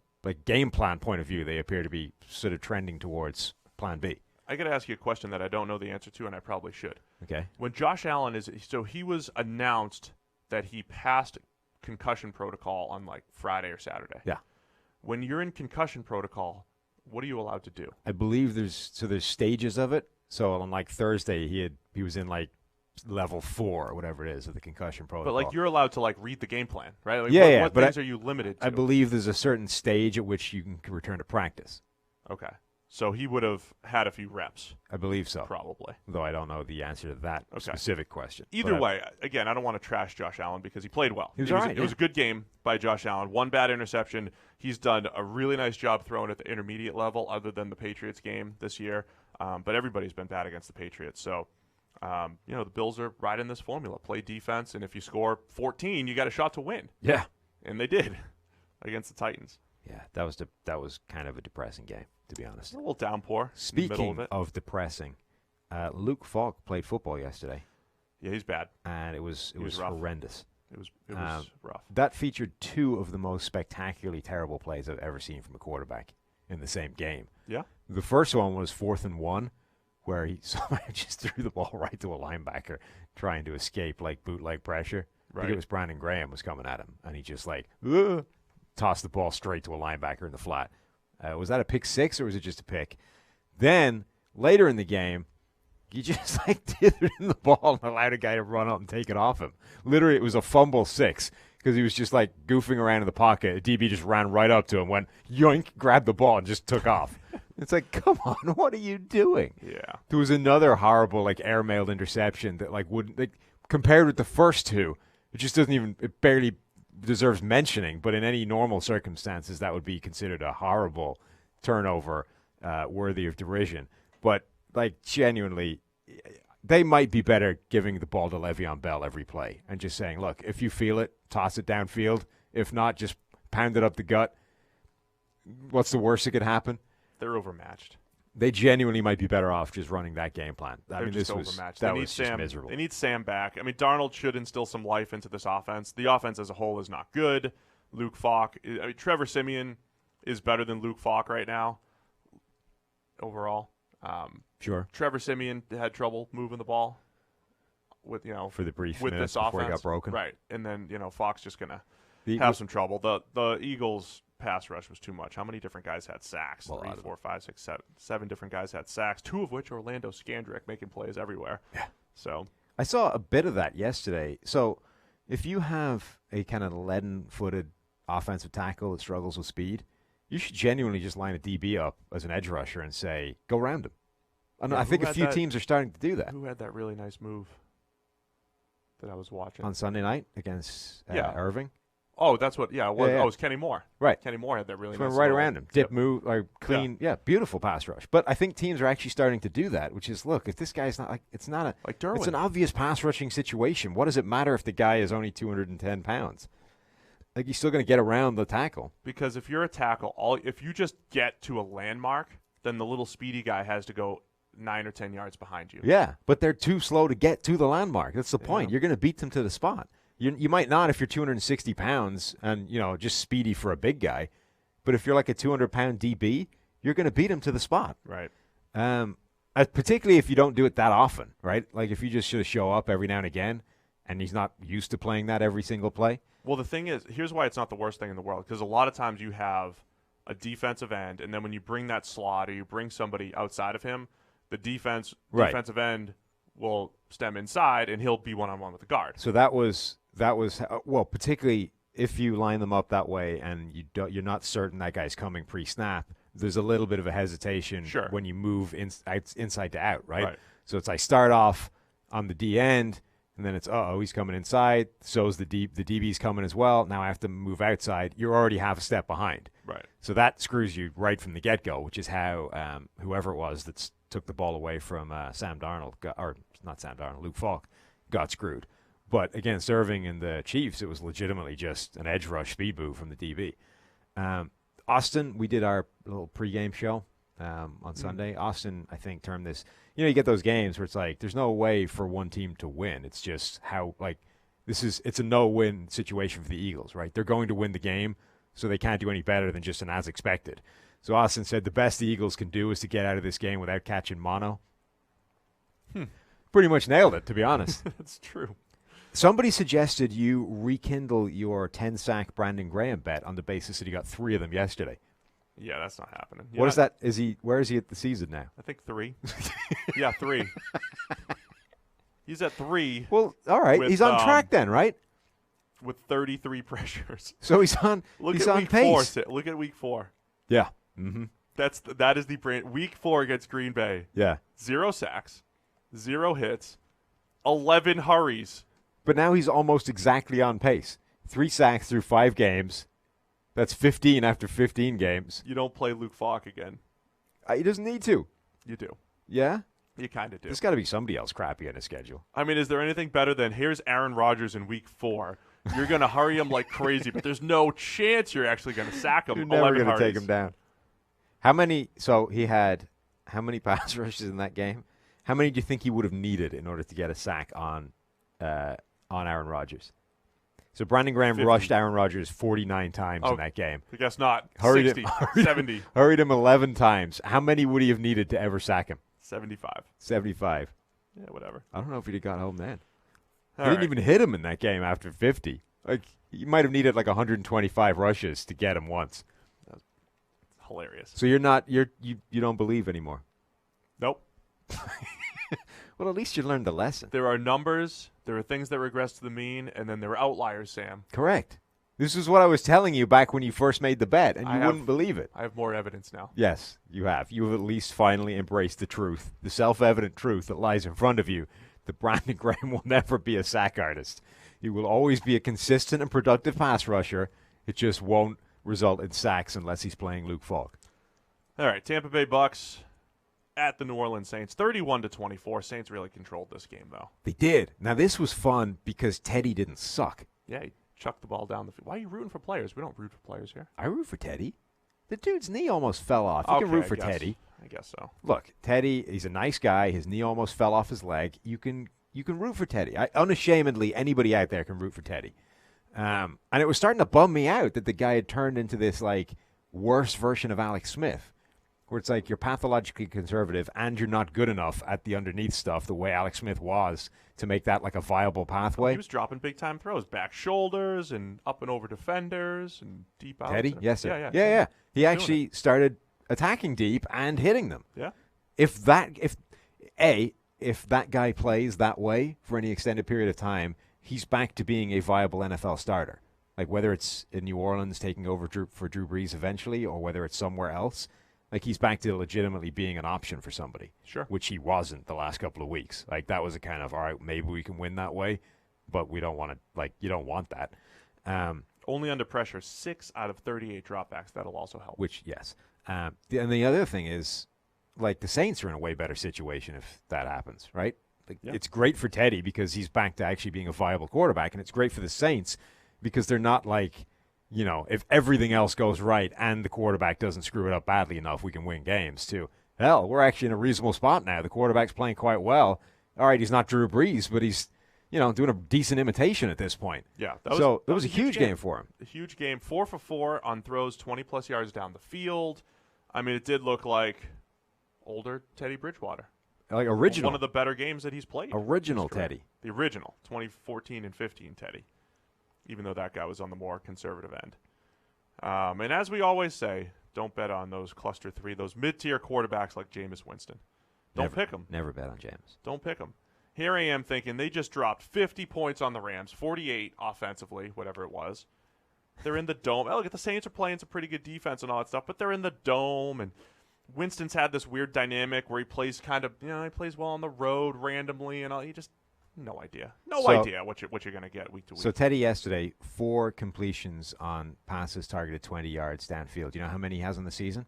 game plan point of view, they appear to be sort of trending towards plan B. I got to ask you a question that I don't know the answer to, and I probably should. Okay. When Josh Allen he was announced that he passed concussion protocol on Friday or Saturday. Yeah. When you're in concussion protocol, what are you allowed to do? I believe there's stages of it. So on Thursday, he was in level 4 or whatever it is of the concussion protocol. But you're allowed to read the game plan, right? What things are you limited to? I believe there's a certain stage at which you can return to practice. Okay. So he would have had a few reps. I believe so. Probably. Though I don't know the answer to that specific question. Either way, again, I don't want to trash Josh Allen because he played well. He was all right. It was a good game by Josh Allen. One bad interception. He's done a really nice job throwing at the intermediate level other than the Patriots game this year. But everybody's been bad against the Patriots. So, the Bills are riding this formula. Play defense, and if you score 14, you got a shot to win. Yeah. And they did against the Titans. Yeah, that was kind of a depressing game, to be honest. A little downpour. Speaking in the middle of it. depressing, Luke Falk played football yesterday, Yeah, he's bad. and it was rough. horrendous. It was rough. That featured two of the most spectacularly terrible plays I've ever seen from a quarterback in the same game. Yeah. The first one was 4th and 1, where he somehow just threw the ball right to a linebacker trying to escape like bootleg pressure. I think Right. it was Brandon Graham was coming at him, and he just tossed the ball straight to a linebacker in the flat. Was that a pick six or was it just a pick? Then later in the game, he just dithered in the ball and allowed a guy to run up and take it off him. Literally, it was a fumble 6 because he was just goofing around in the pocket. A DB just ran right up to him, went yoink, grabbed the ball, and just took off. It's like, come on, what are you doing? Yeah. There was another horrible airmailed interception that wouldn't compared with the first two, it just doesn't even, it barely deserves mentioning. But in any normal circumstances, that would be considered a horrible turnover, worthy of derision. But genuinely, they might be better giving the ball to Le'Veon Bell every play and just saying, look, if you feel it, toss it downfield. If not, just pound it up the gut. What's the worst that could happen? They're overmatched. They genuinely might be better off just running that game plan. They're just overmatched. That they need was Sam, just miserable. They need Sam back. I mean, Darnold should instill some life into this offense. The offense as a whole is not good. Luke Falk, Trevor Siemian is better than Luke Falk right now overall. Sure. Trevor Siemian had trouble moving the ball with for the brief with minutes this before offense. he got broken. Right. And then, Falk's just going to have some trouble. The Eagles pass rush was too much. How many different guys had sacks? 3, 4, 5, 6, 7 different guys had sacks, 2 of which Orlando Scandrick making plays everywhere. Yeah. So I saw a bit of that yesterday. So if you have a kind of leaden-footed offensive tackle that struggles with speed, you should genuinely just line a DB up as an edge rusher and say, go round him. And I think a few teams are starting to do that. Who had that really nice move that I was watching? On Sunday night against Irving? Oh, that's what, it was. Yeah. Oh, it was Kenny Moore. Right. Kenny Moore had that really Just nice went right little, around him. Dip, move, clean. Yeah, beautiful pass rush. But I think teams are actually starting to do that, which is, look, if this guy's not it's not a, like Derwin. It's an obvious pass rushing situation. What does it matter if the guy is only 210 pounds? He's still going to get around the tackle. Because if you're a tackle, if you just get to a landmark, then the little speedy guy has to go 9 or 10 yards behind you. Yeah, but they're too slow to get to the landmark. That's the point. You're going to beat them to the spot. You might not if you're 260 pounds and, just speedy for a big guy. But if you're like a 200-pound DB, you're going to beat him to the spot. Right. Particularly if you don't do it that often, right? Like if you just sort of show up every now and again and he's not used to playing that every single play. Well, the thing is, here's why it's not the worst thing in the world. Because a lot of times you have a defensive end, and then when you bring that slot or you bring somebody outside of him, the defensive end will stem inside, and he'll be one-on-one with the guard. So that was particularly if you line them up that way and you're not certain that guy's coming pre-snap, there's a little bit of a hesitation when you move inside to out, right? So it's start off on the D end, and then it's, he's coming inside, so's the DB's coming as well. Now I have to move outside. You're already half a step behind. Right. So that screws you right from the get-go, which is how whoever it was that took the ball away from Luke Falk got screwed. But against Irving and the Chiefs, it was legitimately just an edge rush speed move from the DB. Austin, we did our little pregame show on Sunday. Austin, I think, termed this, you get those games where it's there's no way for one team to win. It's just how, it's a no-win situation for the Eagles, right? They're going to win the game, so they can't do any better than just an as expected. So Austin said the best the Eagles can do is to get out of this game without catching mono. Pretty much nailed it, to be honest. That's true. Somebody suggested you rekindle your 10-sack Brandon Graham bet on the basis that he got 3 of them yesterday. Yeah, that's not happening. What is that? Where is he at the season now? I think 3. Yeah, 3. He's at 3. Well, all right. He's on track then, right? With 33 pressures. So he's on. He's on pace. Look at week 4. Yeah. Mm-hmm. That is the brand. Week 4 against Green Bay. Yeah. 0 sacks, 0 hits, 11 hurries. But now he's almost exactly on pace. 3 sacks through 5 games. That's 15 after 15 games. You don't play Luke Falk again. He doesn't need to. You do. Yeah? You kind of do. There's got to be somebody else crappy on his schedule. I mean, is there anything better than here's Aaron Rodgers in week 4 You're going to hurry him like crazy, but there's no chance you're actually going to sack him. You're never going to take him down. So he had how many pass rushes in that game? How many do you think he would have needed in order to get a sack on Aaron Rodgers? So Brandon Graham 50. rushed Aaron Rodgers 49 times in that game. I guess not. Hurried 60, him, 70. Hurried him 11 times. How many would he have needed to ever sack him? 75. 75. Yeah, whatever. I don't know if he'd have got home then. All He right. didn't even hit him in that game after 50. Like, you might have needed like 125 rushes to get him once. Hilarious. So you don't believe anymore. Nope. Well, at least you learned the lesson. There are numbers, there are things that regress to the mean, and then there are outliers, Sam. Correct. This is what I was telling you back when you first made the bet, and you wouldn't believe it. I have more evidence now. Yes, you have. You have at least finally embraced the truth, the self-evident truth that lies in front of you, that Brandon Graham will never be a sack artist. He will always be a consistent and productive pass rusher. It just won't result in sacks unless he's playing Luke Falk. All right, Tampa Bay Bucks at the New Orleans Saints, 31-24. Saints really controlled this game, though. They did. Now, this was fun because Teddy didn't suck. Yeah, he chucked the ball down the field. Why are you rooting for players? We don't root for players here. I root for Teddy. The dude's knee almost fell off. You can root for Teddy. I guess so. Look, Teddy, he's a nice guy. His knee almost fell off his leg. You can root for Teddy. Unashamedly, anybody out there can root for Teddy. And it was starting to bum me out that the guy had turned into this like worse version of Alex Smith, where it's like you're pathologically conservative and you're not good enough at the underneath stuff the way Alex Smith was to make that like a viable pathway. He was dropping big-time throws, back shoulders and up and over defenders and deep out. Teddy? Yes, sir. Yeah. Yeah. He actually started attacking deep and hitting them. Yeah. If that guy plays that way for any extended period of time, he's back to being a viable NFL starter. Like whether it's in New Orleans taking over for Drew Brees eventually or whether it's somewhere else, like he's back to legitimately being an option for somebody. Sure. Which he wasn't the last couple of weeks. Like that was a kind of, all right, maybe we can win that way, but we don't want to, like, you don't want that. Only under pressure, 6 out of 38 dropbacks. That'll also help. Which, yes. And the other thing is, like, the Saints are in a way better situation if that happens, right? Like, Yeah. It's great for Teddy because he's back to actually being a viable quarterback, and it's great for the Saints because they're not like, you know, if everything else goes right and the quarterback doesn't screw it up badly enough, we can win games too. Hell, we're actually in a reasonable spot now. The quarterback's playing quite well. All right, he's not Drew Brees, but he's, you know, doing a decent imitation at this point. Yeah. That was a huge game for him. A huge game. 4 for 4 on throws 20-plus yards down the field. I mean, it did look like older Teddy Bridgewater. Like original. One of the better games that he's played. Original Teddy. The original, 2014 and 15 Teddy, even though that guy was on the more conservative end. And as we always say, don't bet on those cluster 3, those mid-tier quarterbacks like Jameis Winston. Don't pick them. Never bet on Jameis. Don't pick them. Here I am thinking they just dropped 50 points on the Rams, 48 offensively, whatever it was. They're in the dome. Oh, look at the Saints are playing some pretty good defense and all that stuff, but they're in the dome, and Winston's had this weird dynamic where he plays kind of, you know, he plays well on the road randomly and all. He just no idea what you're going to get week to week. So Teddy yesterday, 4 completions on passes targeted 20 yards downfield. You know how many he has on the season?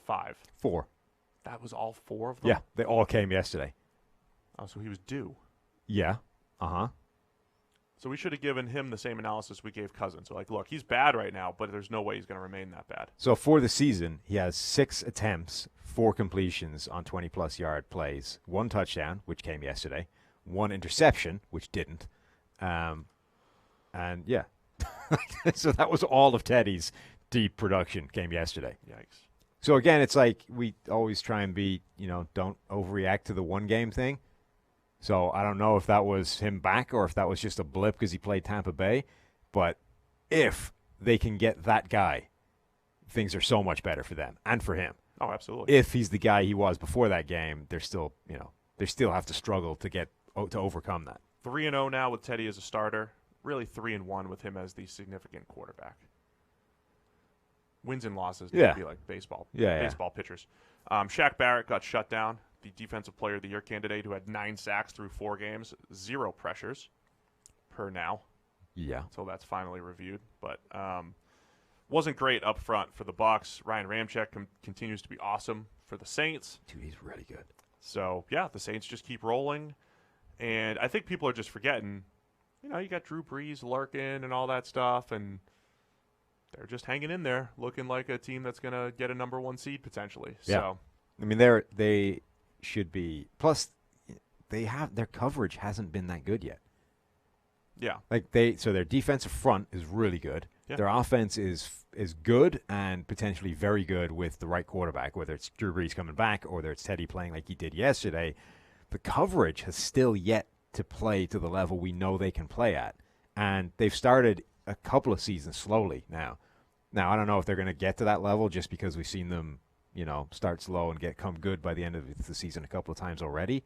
5. 4. That was all 4 of them? Yeah, they all came yesterday. Oh, so he was due. Yeah. Uh-huh. So we should have given him the same analysis we gave Cousins. So, like, look, he's bad right now, but there's no way he's going to remain that bad. So for the season, he has 6 attempts, 4 completions on 20-plus yard plays, 1 touchdown, which came yesterday, 1 interception, which didn't. And, yeah. So that was all of Teddy's deep production came yesterday. Yikes. So, again, it's like we always try and be, you know, don't overreact to the one-game thing. So I don't know if that was him back or if that was just a blip because he played Tampa Bay. But if they can get that guy, things are so much better for them and for him. Oh, absolutely. If he's the guy he was before that game, they're still, you know, they still have to struggle to overcome that. 3-0 now with Teddy as a starter. Really 3-1 with him as the significant quarterback. Wins and losses need to be like baseball pitchers. Shaq Barrett got shut down. The Defensive Player of the Year candidate who had 9 sacks through 4 games, 0 pressures per now. Yeah. So that's finally reviewed. But wasn't great up front for the Bucs. Ryan Ramczyk continues to be awesome for the Saints. Dude, he's really good. So, yeah, the Saints just keep rolling. And I think people are just forgetting you got Drew Brees lurking and all that stuff, and they're just hanging in there, looking like a team that's going to get a number 1 seed potentially. Yeah. So, I mean, they should be. Plus, their coverage hasn't been that good yet. yeah. So their defensive front is really good. Yeah. Their offense is good and potentially very good with the right quarterback, whether it's Drew Brees coming back or whether it's Teddy playing like he did yesterday. The coverage has still yet to play to the level we know they can play at. And they've started a couple of seasons slowly now. Now, I don't know if they're going to get to that level just because we've seen them, start slow and come good by the end of the season a couple of times already,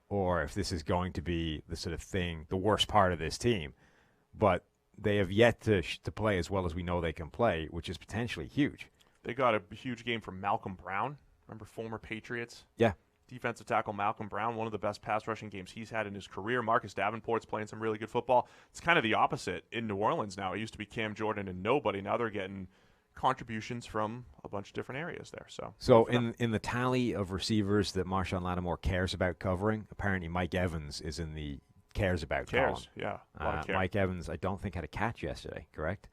or if this is going to be the sort of thing, the worst part of this team. But they have yet to play as well as we know they can play, which is potentially huge. They got a huge game from Malcolm Brown. Remember former Patriots? Yeah. Defensive tackle Malcolm Brown, one of the best pass rushing games he's had in his career. Marcus Davenport's playing some really good football. It's kind of the opposite in New Orleans now. It used to be Cam Jordan and nobody. Now they're getting contributions from a bunch of different areas there. So in the tally of receivers that Marshawn Lattimore cares about covering, apparently Mike Evans is in the cares about column. Yeah. A lot of care. Mike Evans, I don't think, had a catch yesterday, correct?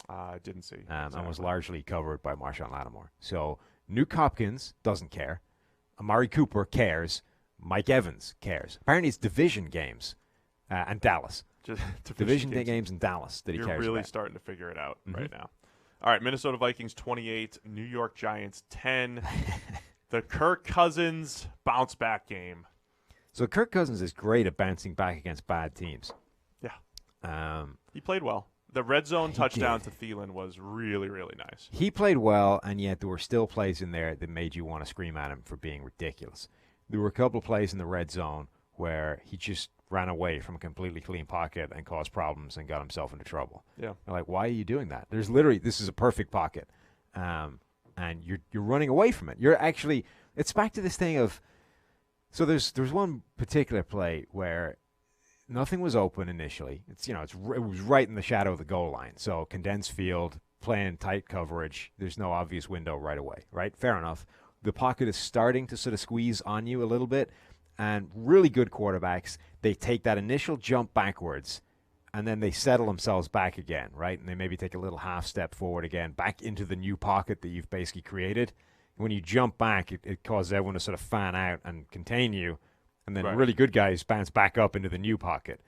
I didn't see. And was largely covered by Marshawn Lattimore. So Nuke Hopkins doesn't care. Amari Cooper cares. Mike Evans cares. Apparently it's division games and Dallas. Just division games in Dallas that he cares about. You're really starting to figure it out right now. All right, Minnesota Vikings 28, New York Giants 10. The Kirk Cousins bounce-back game. So Kirk Cousins is great at bouncing back against bad teams. Yeah. He played well. The red zone touchdown to Thielen was really, really nice. He played well, and yet there were still plays in there that made you want to scream at him for being ridiculous. There were a couple of plays in the red zone where he just ran away from a completely clean pocket and caused problems and got himself into trouble. Yeah. They're like, why are you doing that? There's literally, this is a perfect pocket, and you're running away from it. You're actually, it's back to this thing of, so there's one particular play where nothing was open initially. It was right in the shadow of the goal line. So condensed field, playing tight coverage. There's no obvious window right away, right? Fair enough. The pocket is starting to sort of squeeze on you a little bit. And really good quarterbacks, they take that initial jump backwards, and then they settle themselves back again, right? And they maybe take a little half step forward again, back into the new pocket that you've basically created. When you jump back, it causes everyone to sort of fan out and contain you. And then really good guys bounce back up into the new pocket.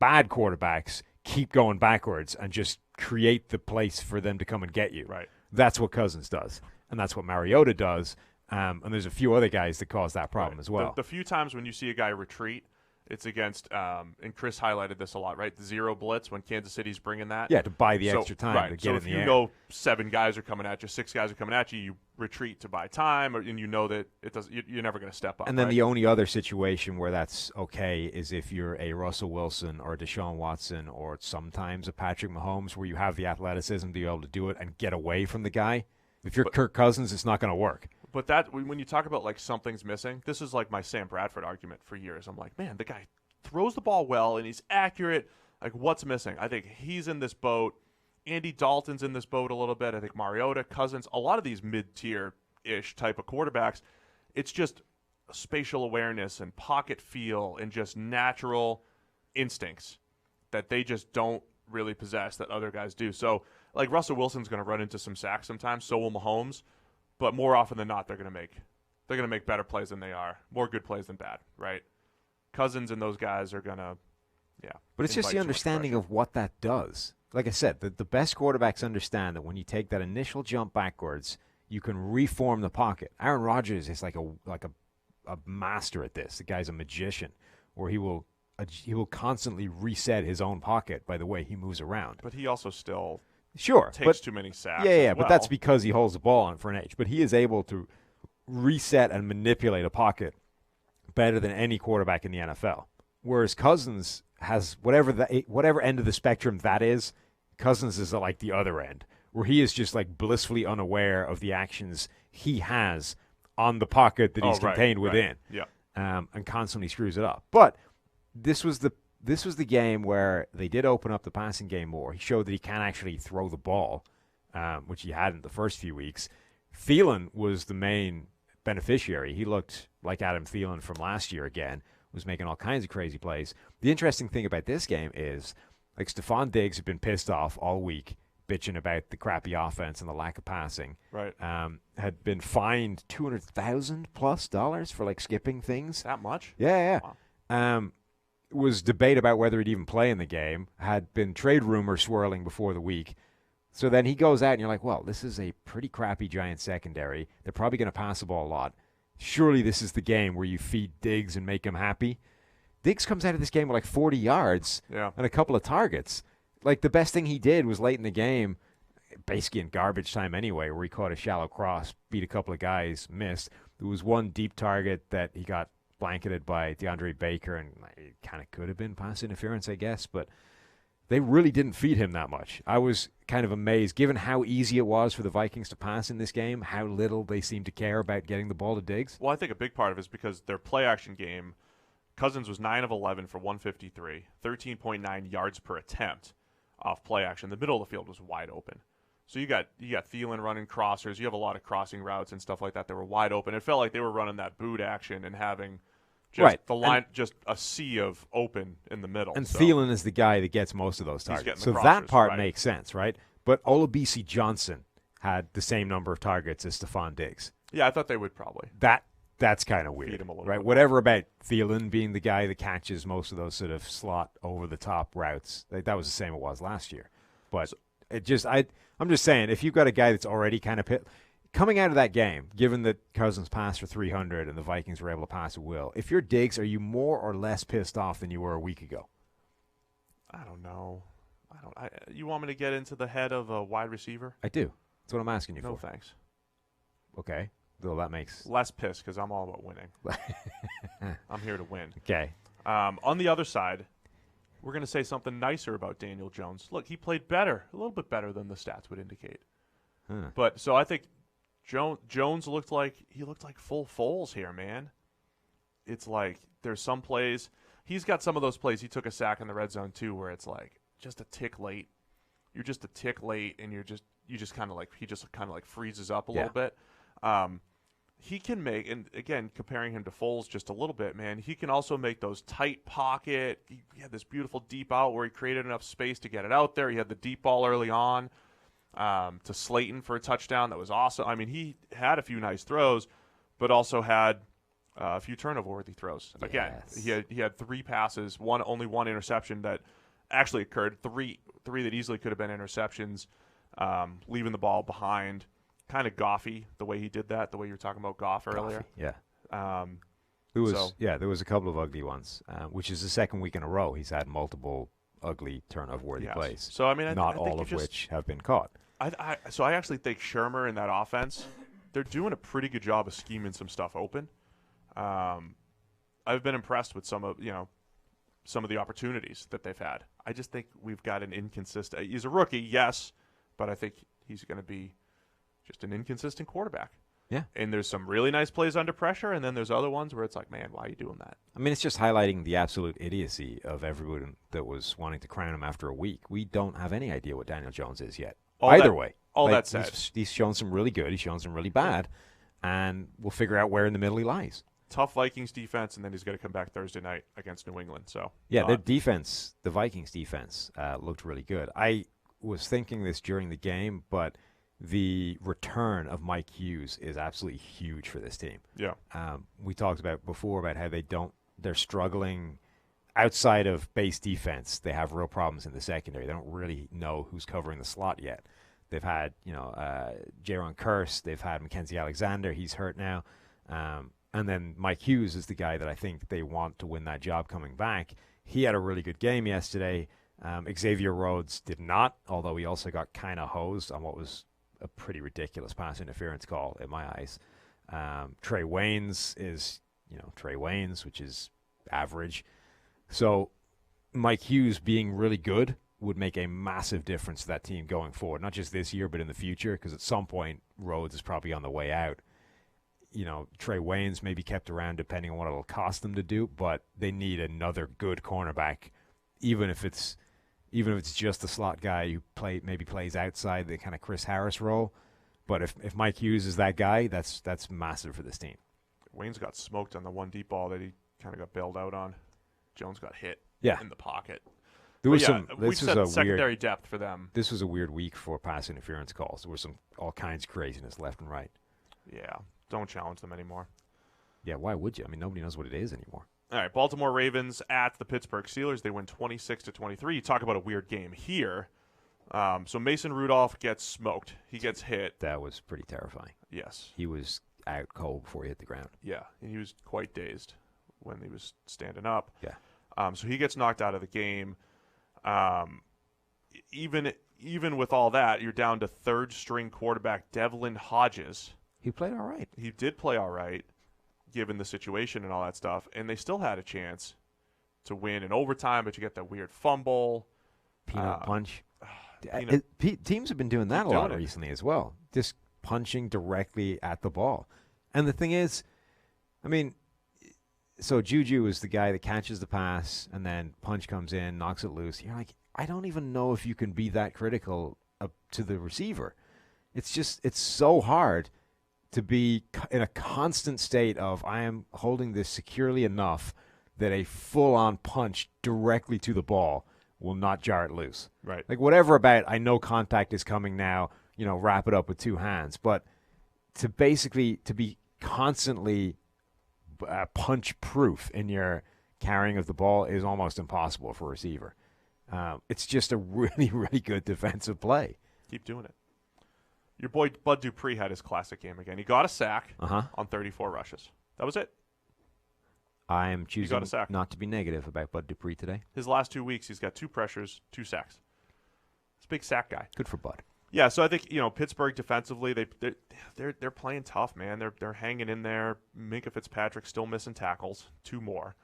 Bad quarterbacks keep going backwards and just create the place for them to come and get you. Right. That's what Cousins does, and that's what Mariota does. And there's a few other guys that cause that problem as well. The few times when you see a guy retreat, it's against, and Chris highlighted this a lot, right? The zero blitz when Kansas City's bringing that. Yeah, to buy the extra time to get in the air. So if you know 7 guys are coming at you, 6 guys are coming at you, you retreat to buy time, and you know that you're never going to step up. And then the only other situation where that's okay is if you're a Russell Wilson or a Deshaun Watson or sometimes a Patrick Mahomes, where you have the athleticism to be able to do it and get away from the guy. If you're Kirk Cousins, it's not going to work. But that, when you talk about like something's missing, this is like my Sam Bradford argument for years. I'm like, man, the guy throws the ball well and he's accurate. Like, what's missing? I think he's in this boat. Andy Dalton's in this boat a little bit. I think Mariota, Cousins, a lot of these mid-tier-ish type of quarterbacks, it's just spatial awareness and pocket feel and just natural instincts that they just don't really possess that other guys do. So, like, Russell Wilson's going to run into some sacks sometimes, so will Mahomes. But more often than not, they're going to make better plays than they are, more good plays than bad, right? Cousins and those guys are going to, But it's just the understanding of what that does. Like I said, the best quarterbacks understand that when you take that initial jump backwards, you can reform the pocket. Aaron Rodgers is like a master at this. The guy's a magician, where he will constantly reset his own pocket by the way he moves around. But he also still takes too many sacks. Yeah, but that's because he holds the ball on for an age. But he is able to reset and manipulate a pocket better than any quarterback in the NFL. Whereas Cousins has whatever end of the spectrum that is, Cousins is like the other end, where he is just like blissfully unaware of the actions he has on the pocket that he's contained within. Yeah. And constantly screws it up. But this was the game where they did open up the passing game more. He showed that he can actually throw the ball, which he hadn't the first few weeks. Thielen was the main beneficiary. He looked like Adam Thielen from last year again, was making all kinds of crazy plays. The interesting thing about this game is, like, Stephon Diggs had been pissed off all week, bitching about the crappy offense and the lack of passing. Right. Had been fined $200,000+ for, like, skipping things. That much? Yeah. Wow. Was debate about whether he'd even play in the game. Had been trade rumors swirling before the week. So then he goes out and you're like, well, this is a pretty crappy Giants secondary. They're probably going to pass the ball a lot. Surely this is the game where you feed Diggs and make him happy. Diggs comes out of this game with like 40 yards and a couple of targets. Like, the best thing he did was late in the game, basically in garbage time anyway, where he caught a shallow cross, beat a couple of guys, missed. There was one deep target that he got blanketed by DeAndre Baker, and it kind of could have been pass interference, I guess, but they really didn't feed him that much. I was kind of amazed, given how easy it was for the Vikings to pass in this game, how little they seemed to care about getting the ball to Diggs. Well, I think a big part of it is because their play-action game, Cousins was 9 of 11 for 153, 13.9 yards per attempt off play action. The middle of the field was wide open. So you got Thielen running crossers. You have a lot of crossing routes and stuff like that that were wide open. It felt like they were running that boot action and having just the line, just a sea of open in the middle. And Thielen is the guy that gets most of those targets. So that part makes sense, right? But Olabisi Johnson had the same number of targets as Stephon Diggs. Yeah, I thought they would probably. That's kind of weird, feed him a little right? bit Whatever about Thielen being the guy that catches most of those sort of slot over-the-top routes. Like, that was the same it was last year. But I'm just saying, if you've got a guy that's already kind of coming out of that game, given that Cousins passed for 300 and the Vikings were able to pass at will, if you're Diggs, are you more or less pissed off than you were a week ago? I don't know. You want me to get into the head of a wide receiver? I do. That's what I'm asking you for. No, thanks. Okay. Well, that makes less pissed because I'm all about winning. I'm here to win. Okay. On the other side, we're going to say something nicer about Daniel Jones. Look, he played better, a little bit better than the stats would indicate. But so I think Jones looked like full Foles here, man. It's like there's some plays. He's got some of those plays. He took a sack in the red zone too, where it's like just a tick late. You're just a tick late, and he just kind of like freezes up a little bit. He can make, and again, comparing him to Foles just a little bit, man, he can also make those tight pocket. He had this beautiful deep out where he created enough space to get it out there. He had the deep ball early on to Slayton for a touchdown. That was awesome. I mean, he had a few nice throws, but also had a few turnover-worthy throws. Again, he had 3 passes, only one interception that actually occurred, three that easily could have been interceptions, leaving the ball behind. Kind of Goffy the way he did that, the way you were talking about Goff earlier. Yeah. There was a couple of ugly ones, which is the second week in a row he's had multiple ugly turnover-worthy plays. So I mean, not all of which have been caught. So I actually think Shermer in that offense, they're doing a pretty good job of scheming some stuff open. I've been impressed with some of the opportunities that they've had. I just think we've got an inconsistent. He's a rookie, yes, but I think he's going to be just an inconsistent quarterback. Yeah. And there's some really nice plays under pressure, and then there's other ones where it's like, man, why are you doing that? I mean, it's just highlighting the absolute idiocy of everyone that was wanting to crown him after a week. We don't have any idea what Daniel Jones is yet. Either way. That said. He's shown some really good. He's shown some really bad. And we'll figure out where in the middle he lies. Tough Vikings defense, and then he's going to come back Thursday night against New England. So their defense, the Vikings defense, looked really good. I was thinking this during the game, but the return of Mike Hughes is absolutely huge for this team. Yeah. We talked about before about how they're struggling outside of base defense. They have real problems in the secondary. They don't really know who's covering the slot yet. They've had, Jaron Kearse. They've had Mackenzie Alexander. He's hurt now. And then Mike Hughes is the guy that I think they want to win that job coming back. He had a really good game yesterday. Xavier Rhodes did not, although he also got kind of hosed on what was a pretty ridiculous pass interference call in my eyes. Trey Waynes is, Trey Waynes, which is average. So Mike Hughes being really good would make a massive difference to that team going forward, not just this year, but in the future, because at some point Rhodes is probably on the way out. Trey Waynes may be kept around depending on what it'll cost them to do, but they need another good cornerback, even if it's just the slot guy who maybe plays outside the kind of Chris Harris role. But if Mike Hughes is that guy, that's massive for this team. Wayne's got smoked on the one deep ball that he kind of got bailed out on. Jones got hit in the pocket. There was we've said secondary depth for them. This was a weird week for pass interference calls. There was all kinds of craziness left and right. Yeah, don't challenge them anymore. Yeah, why would you? I mean, nobody knows what it is anymore. All right, Baltimore Ravens at the Pittsburgh Steelers. They win 26-23. You talk about a weird game here. So Mason Rudolph gets smoked. He gets hit. That was pretty terrifying. Yes. He was out cold before he hit the ground. Yeah, and he was quite dazed when he was standing up. Yeah. So he gets knocked out of the game. Even with all that, you're down to third-string quarterback Devlin Hodges. He played all right. He did play all right, given the situation and all that stuff, and they still had a chance to win in overtime, but you get that weird fumble. Peanut punch. Teams have been doing that a lot recently as well, just punching directly at the ball. And the thing is, I mean, so Juju is the guy that catches the pass, and then punch comes in, knocks it loose. You're like, I don't even know if you can be that critical to the receiver. It's so hard to be in a constant state of, I am holding this securely enough that a full-on punch directly to the ball will not jar it loose. Right. Like, whatever about, I know contact is coming now, wrap it up with two hands. But to be constantly punch-proof in your carrying of the ball is almost impossible for a receiver. It's just a really, really good defensive play. Keep doing it. Your boy Bud Dupree had his classic game again. He got a sack on 34 rushes. That was it. I am choosing not to be negative about Bud Dupree today. His last 2 weeks, he's got 2 pressures, 2 sacks. He's a big sack guy. Good for Bud. Yeah, so I think Pittsburgh defensively, they're playing tough, man. They're hanging in there. Minkah Fitzpatrick still missing tackles, 2 more.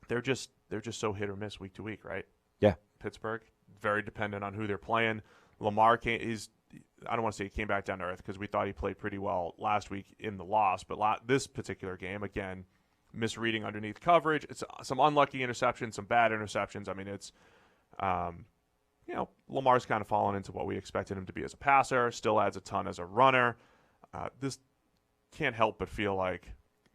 They're just so hit or miss week to week, right? Yeah. Pittsburgh, very dependent on who they're playing. Lamar I don't want to say he came back down to earth because we thought he played pretty well last week in the loss, but this particular game, again, misreading underneath coverage. It's some unlucky interceptions, some bad interceptions. I mean, it's, Lamar's kind of fallen into what we expected him to be as a passer, still adds a ton as a runner. This can't help but feel like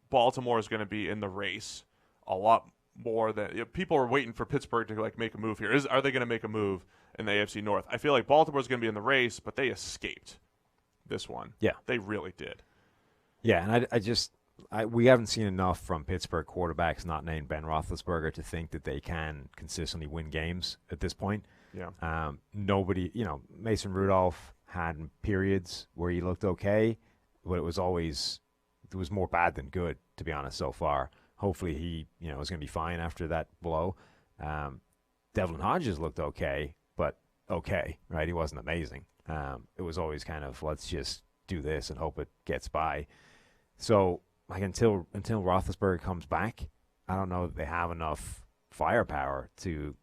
Baltimore is going to be in the race a lot more than people are waiting for Pittsburgh to make a move here. Are they going to make a move in the AFC North? I feel like Baltimore's going to be in the race, but they escaped this one. Yeah, they really did. Yeah, and we haven't seen enough from Pittsburgh quarterbacks not named Ben Roethlisberger to think that they can consistently win games at this point. Yeah. Nobody, Mason Rudolph had periods where he looked okay, but it was more bad than good, to be honest, so far. Hopefully he, is going to be fine after that blow. Devlin Hodges looked okay, but okay, right? He wasn't amazing. It was always kind of, let's just do this and hope it gets by. So, until Roethlisberger comes back, I don't know that they have enough firepower to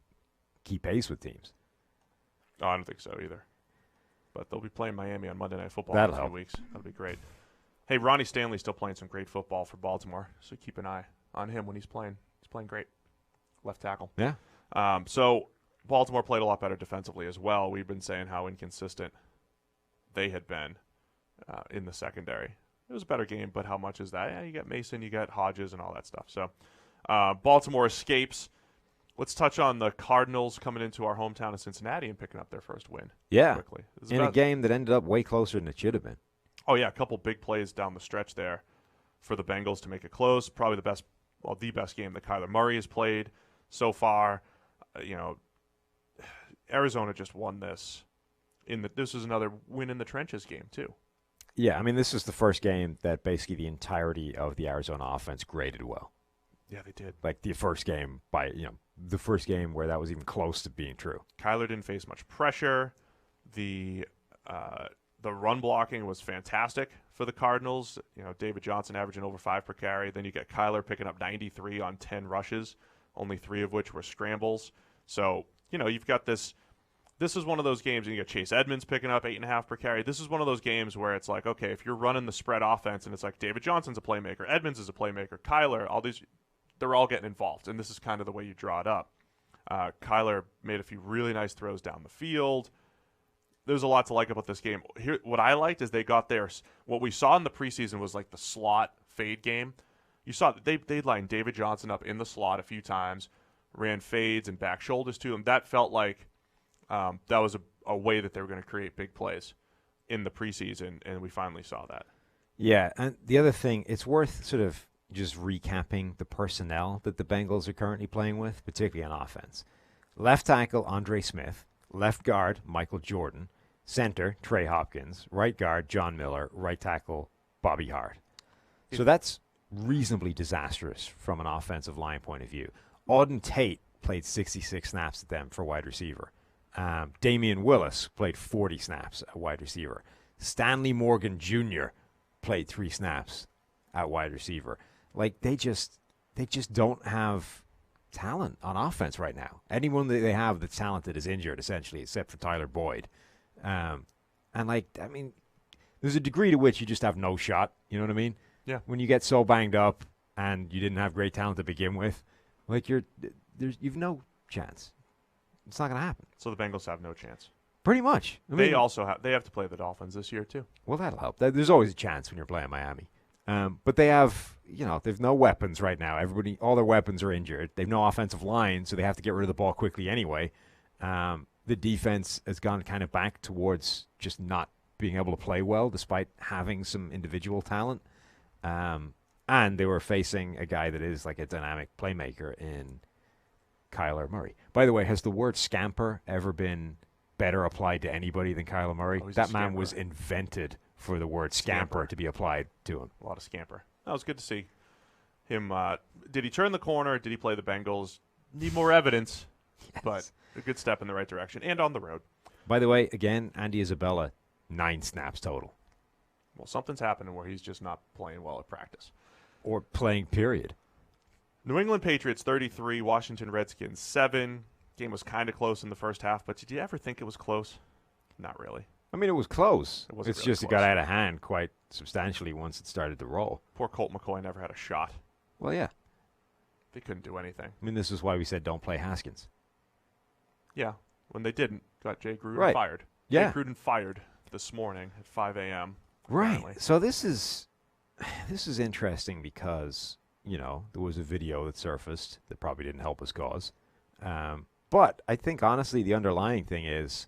keep pace with teams. Oh, I don't think so either. But they'll be playing Miami on Monday Night Football That'll in a few weeks. That'll be great. Hey, Ronnie Stanley's still playing some great football for Baltimore, so keep an eye on him when he's playing. He's playing great. Left tackle. Yeah. So Baltimore played a lot better defensively as well. We've been saying how inconsistent they had been in the secondary. It was a better game, but how much is that? Yeah, you got Mason, you got Hodges, and all that stuff. So Baltimore escapes. Let's touch on the Cardinals coming into our hometown of Cincinnati and picking up their first win. Yeah, quickly. In a game that ended up way closer than it should have been. Oh, yeah, a couple big plays down the stretch there for the Bengals to make it close. Probably the best game that Kyler Murray has played so far. Arizona just won this. This is another win in the trenches game, too. Yeah, I mean, this is the first game that basically the entirety of the Arizona offense graded well. Yeah, they did. Like the first game the first game where that was even close to being true. Kyler didn't face much pressure. The run blocking was fantastic for the Cardinals. David Johnson averaging over 5 per carry. Then you get Kyler picking up 93 on 10 rushes, only 3 of which were scrambles. So, you've got this. This is one of those games, and you got Chase Edmonds picking up 8.5 per carry. This is one of those games where it's like, okay, if you're running the spread offense and it's like David Johnson's a playmaker, Edmonds is a playmaker, Kyler, all these, they're all getting involved, and this is kind of the way you draw it up. Kyler made a few really nice throws down the field. There's a lot to like about this game. Here, what I liked is they got what we saw in the preseason was like the slot fade game. You saw that they lined David Johnson up in the slot a few times, ran fades and back shoulders to him. That felt like that was a way that they were going to create big plays in the preseason, and we finally saw that. Yeah, and the other thing, it's worth sort of just recapping the personnel that the Bengals are currently playing with, particularly on offense. Left tackle, Andre Smith. Left guard, Michael Jordan. Center, Trey Hopkins. Right guard, John Miller. Right tackle, Bobby Hart. So that's reasonably disastrous from an offensive line point of view. Auden Tate played 66 snaps at them for wide receiver. Damian Willis played 40 snaps at wide receiver. Stanley Morgan Jr. played 3 snaps at wide receiver. Like, they just don't have talent on offense right now. Anyone that they have that's talented is injured, essentially, except for Tyler Boyd. And, like, I mean, there's a degree to which you just have no shot. You know what I mean? Yeah. When you get so banged up and you didn't have great talent to begin with, like, you've no chance. It's not going to happen. So the Bengals have no chance. Pretty much. I They mean, also have to play the Dolphins this year too. well, that'll help. There's always a chance when you're playing Miami. But they have, they've no weapons right now. All their weapons are injured. They've no offensive line, so they have to get rid of the ball quickly anyway. The defense has gone kind of back towards just not being able to play well, despite having some individual talent. And they were facing a guy that is like a dynamic playmaker in Kyler Murray. By the way, has the word scamper ever been better applied to anybody than Kyler Murray? Oh, he's that a man scamper. was invented for the word scamper to be applied to him. A lot of scamper. That was good to see him. Did he turn the corner? Did he play the Bengals? Need more evidence, Yes. but a good step in the right direction and on the road. By the way, again, Andy Isabella, 9 snaps total. Well, something's happening where he's just not playing well at practice. Or playing, period. New England Patriots 33, Washington Redskins 7. Game was kind of close in the first half, but did you ever think it was close? Not really. I mean, it was close. It wasn't It's really just it close. got out of hand quite substantially once it started to roll. Poor Colt McCoy never had a shot. Well, yeah. They couldn't do anything. I mean, this is why we said don't play Haskins. Yeah, when they didn't, got Jay Gruden Right. fired. Yeah. Jay Gruden fired this morning at 5 a.m. Right. apparently. So this is interesting because, there was a video that surfaced that probably didn't help his cause. But I think, honestly, the underlying thing is,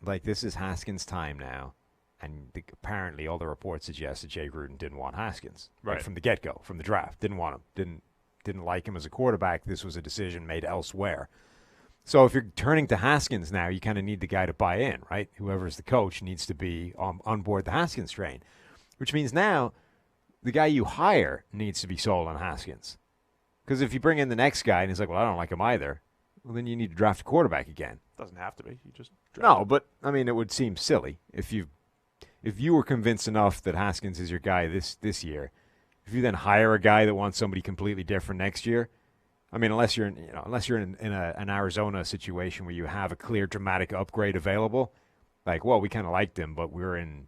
like, this is Haskins' time now. And apparently all the reports suggest that Jay Gruden didn't want Haskins. Like, Right. from the get-go, from the draft. Didn't want him. Didn't like him as a quarterback. This was a decision made elsewhere. So if you're turning to Haskins now, you kind of need the guy to buy in, right? Whoever's the coach needs to be on board the Haskins train, which means now the guy you hire needs to be sold on Haskins. Because if you bring in the next guy and he's like, well, I don't like him either, well, then you need to draft a quarterback again. Doesn't have to be. You just No, but, I mean, it would seem silly if you were convinced enough that Haskins is your guy this year, if you then hire a guy that wants somebody completely different next year, I mean, unless you're in an Arizona situation where you have a clear dramatic upgrade available, like, well, we kind of liked him, but we're in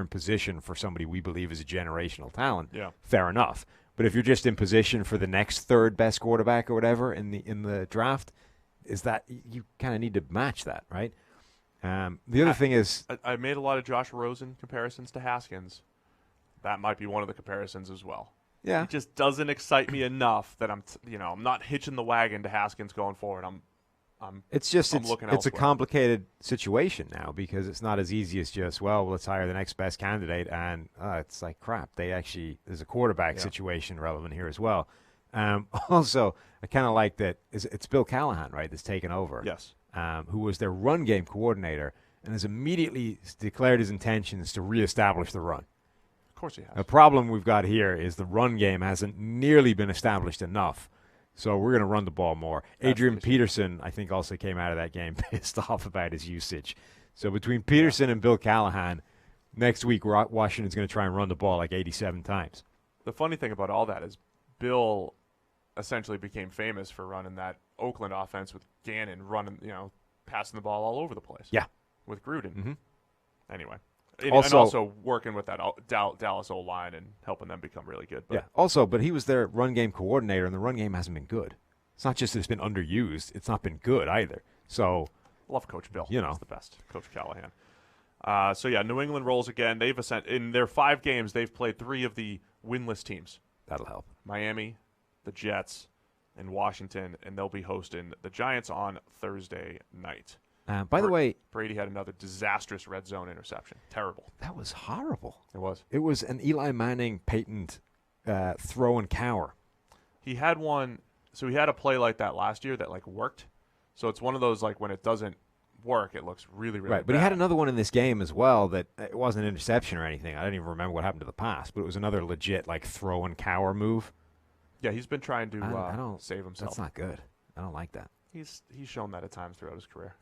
position for somebody we believe is a generational talent. Yeah. Fair enough. But if you're just in position for the next third best quarterback or whatever in the draft, is that you kind of need to match that, right? The other thing is, I made a lot of Josh Rosen comparisons to Haskins. That might be one of the comparisons as well. yeah, It just doesn't excite me enough that I'm not hitching the wagon to Haskins going forward. it's looking a elsewhere. complicated situation now because it's not as easy as just, well, let's hire the next best candidate, and it's like crap. There's a quarterback situation relevant here as well. Also, I kind of like that it's Bill Callahan, right, that's taken over. Yes. Who was their run game coordinator and has immediately declared his intentions to reestablish the run. Of course he has. The problem we've got here is the run game hasn't nearly been established enough. So we're going to run the ball more. Adrian the issue. Peterson, I think, also came out of that game pissed off about his usage. So between Peterson and Bill Callahan, next week Washington's going to try and run the ball like 87 times. The funny thing about all that is Bill essentially became famous for running that Oakland offense with Gannon passing the ball all over the place. Yeah. With Gruden. Mm-hmm. Anyway. Also- and also working with that Dallas O-line and helping them become really good. But Yeah. Also, but he was their run game coordinator, and the run game hasn't been good. It's not just that it's been underused; it's not been good either. So, love Coach Bill. You know. He's the best, Coach Callahan. New England rolls again. They've in their 5 games, they've played 3 of the winless teams That'll help. Miami, the Jets, and Washington, and they'll be hosting the Giants on Thursday night. By the way, Brady had another disastrous red zone interception. Terrible. that was horrible. It was. It was an Eli Manning patent throw and cower. He had one. So he had a play like that last year that worked. So it's one of those when it doesn't work, it looks really, really Right, but he bad. had another one in this game as well that it wasn't an interception or anything. I don't even remember what happened to the pass, but it was another legit throw and cower move. Yeah, he's been trying to I don't save himself. That's not good. I don't like that. He's shown that at times throughout his career.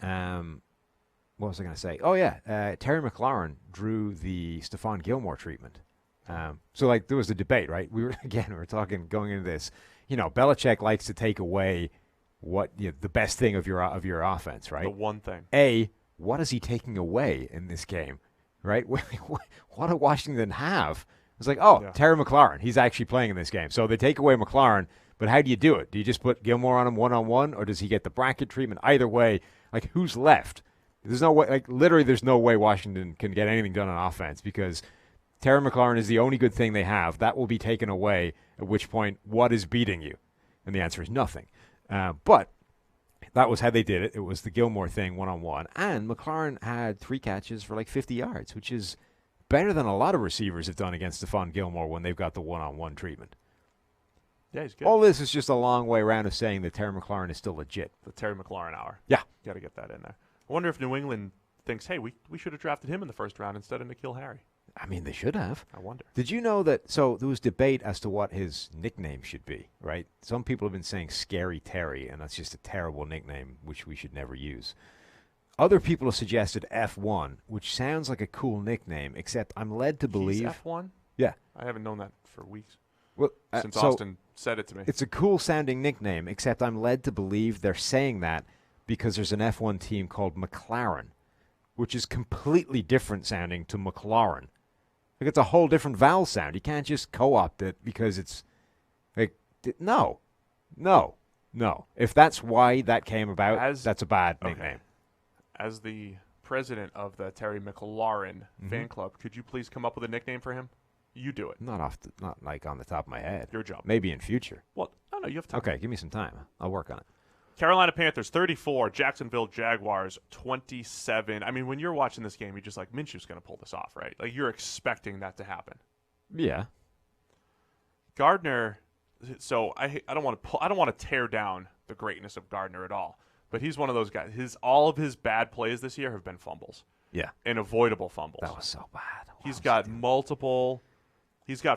What was I going to say? Oh yeah, Terry McLaurin drew the Stephon Gilmore treatment. So there was a debate, right? We were talking going into this. Belichick likes to take away the best thing of your offense, right? The one thing. What is he taking away in this game, right? What did Washington have? It's Terry McLaurin, he's actually playing in this game. So they take away McLaurin, but how do you do it? Do you just put Gilmore on him one-on-one, or does he get the bracket treatment? Either way, who's left? There's no way, literally there's no way Washington can get anything done on offense because Terry McLaurin is the only good thing they have. That will be taken away, at which point, what is beating you? And the answer is nothing. But that was how they did it. It was the Gilmore thing one-on-one. And McLaurin had 3 catches for 50 yards, which is better than a lot of receivers have done against Stephon Gilmore when they've got the one-on-one treatment. Yeah, he's good. All this is just a long way around of saying that Terry McLaurin is still legit. The Terry McLaurin hour. Yeah. Got to get that in there. I wonder if New England thinks, hey, we should have drafted him in the first round instead of N'Keal Harry. I mean, they should have. I wonder. Did you know that? So there was debate as to what his nickname should be, right? Some people have been saying Scary Terry, and that's just a terrible nickname, which we should never use. Other people have suggested F1, which sounds like a cool nickname, except I'm led to believe... He's F1? Yeah. I haven't known that for weeks. Well, since Austin said it to me. It's a cool sounding nickname, except I'm led to believe they're saying that because there's an F1 team called McLaren, which is completely different sounding to McLaurin. It's a whole different vowel sound. You can't just co-opt it because it's no. If that's why that came about, that's a bad nickname. As the president of the Terry McLaurin fan club, could you please come up with a nickname for him? You do it. Not on the top of my head. Your job. Maybe in future. Well, no, you have time. Okay, give me some time. I'll work on it. Carolina Panthers 34, Jacksonville Jaguars 27. I mean, when you're watching this game, you're just Minshew's going to pull this off, right? You're expecting that to happen. Yeah. Gardner. So I don't want to tear down the greatness of Gardner at all, but he's one of those guys. All of his bad plays this year have been fumbles. Yeah. And avoidable fumbles. That was so bad. He's got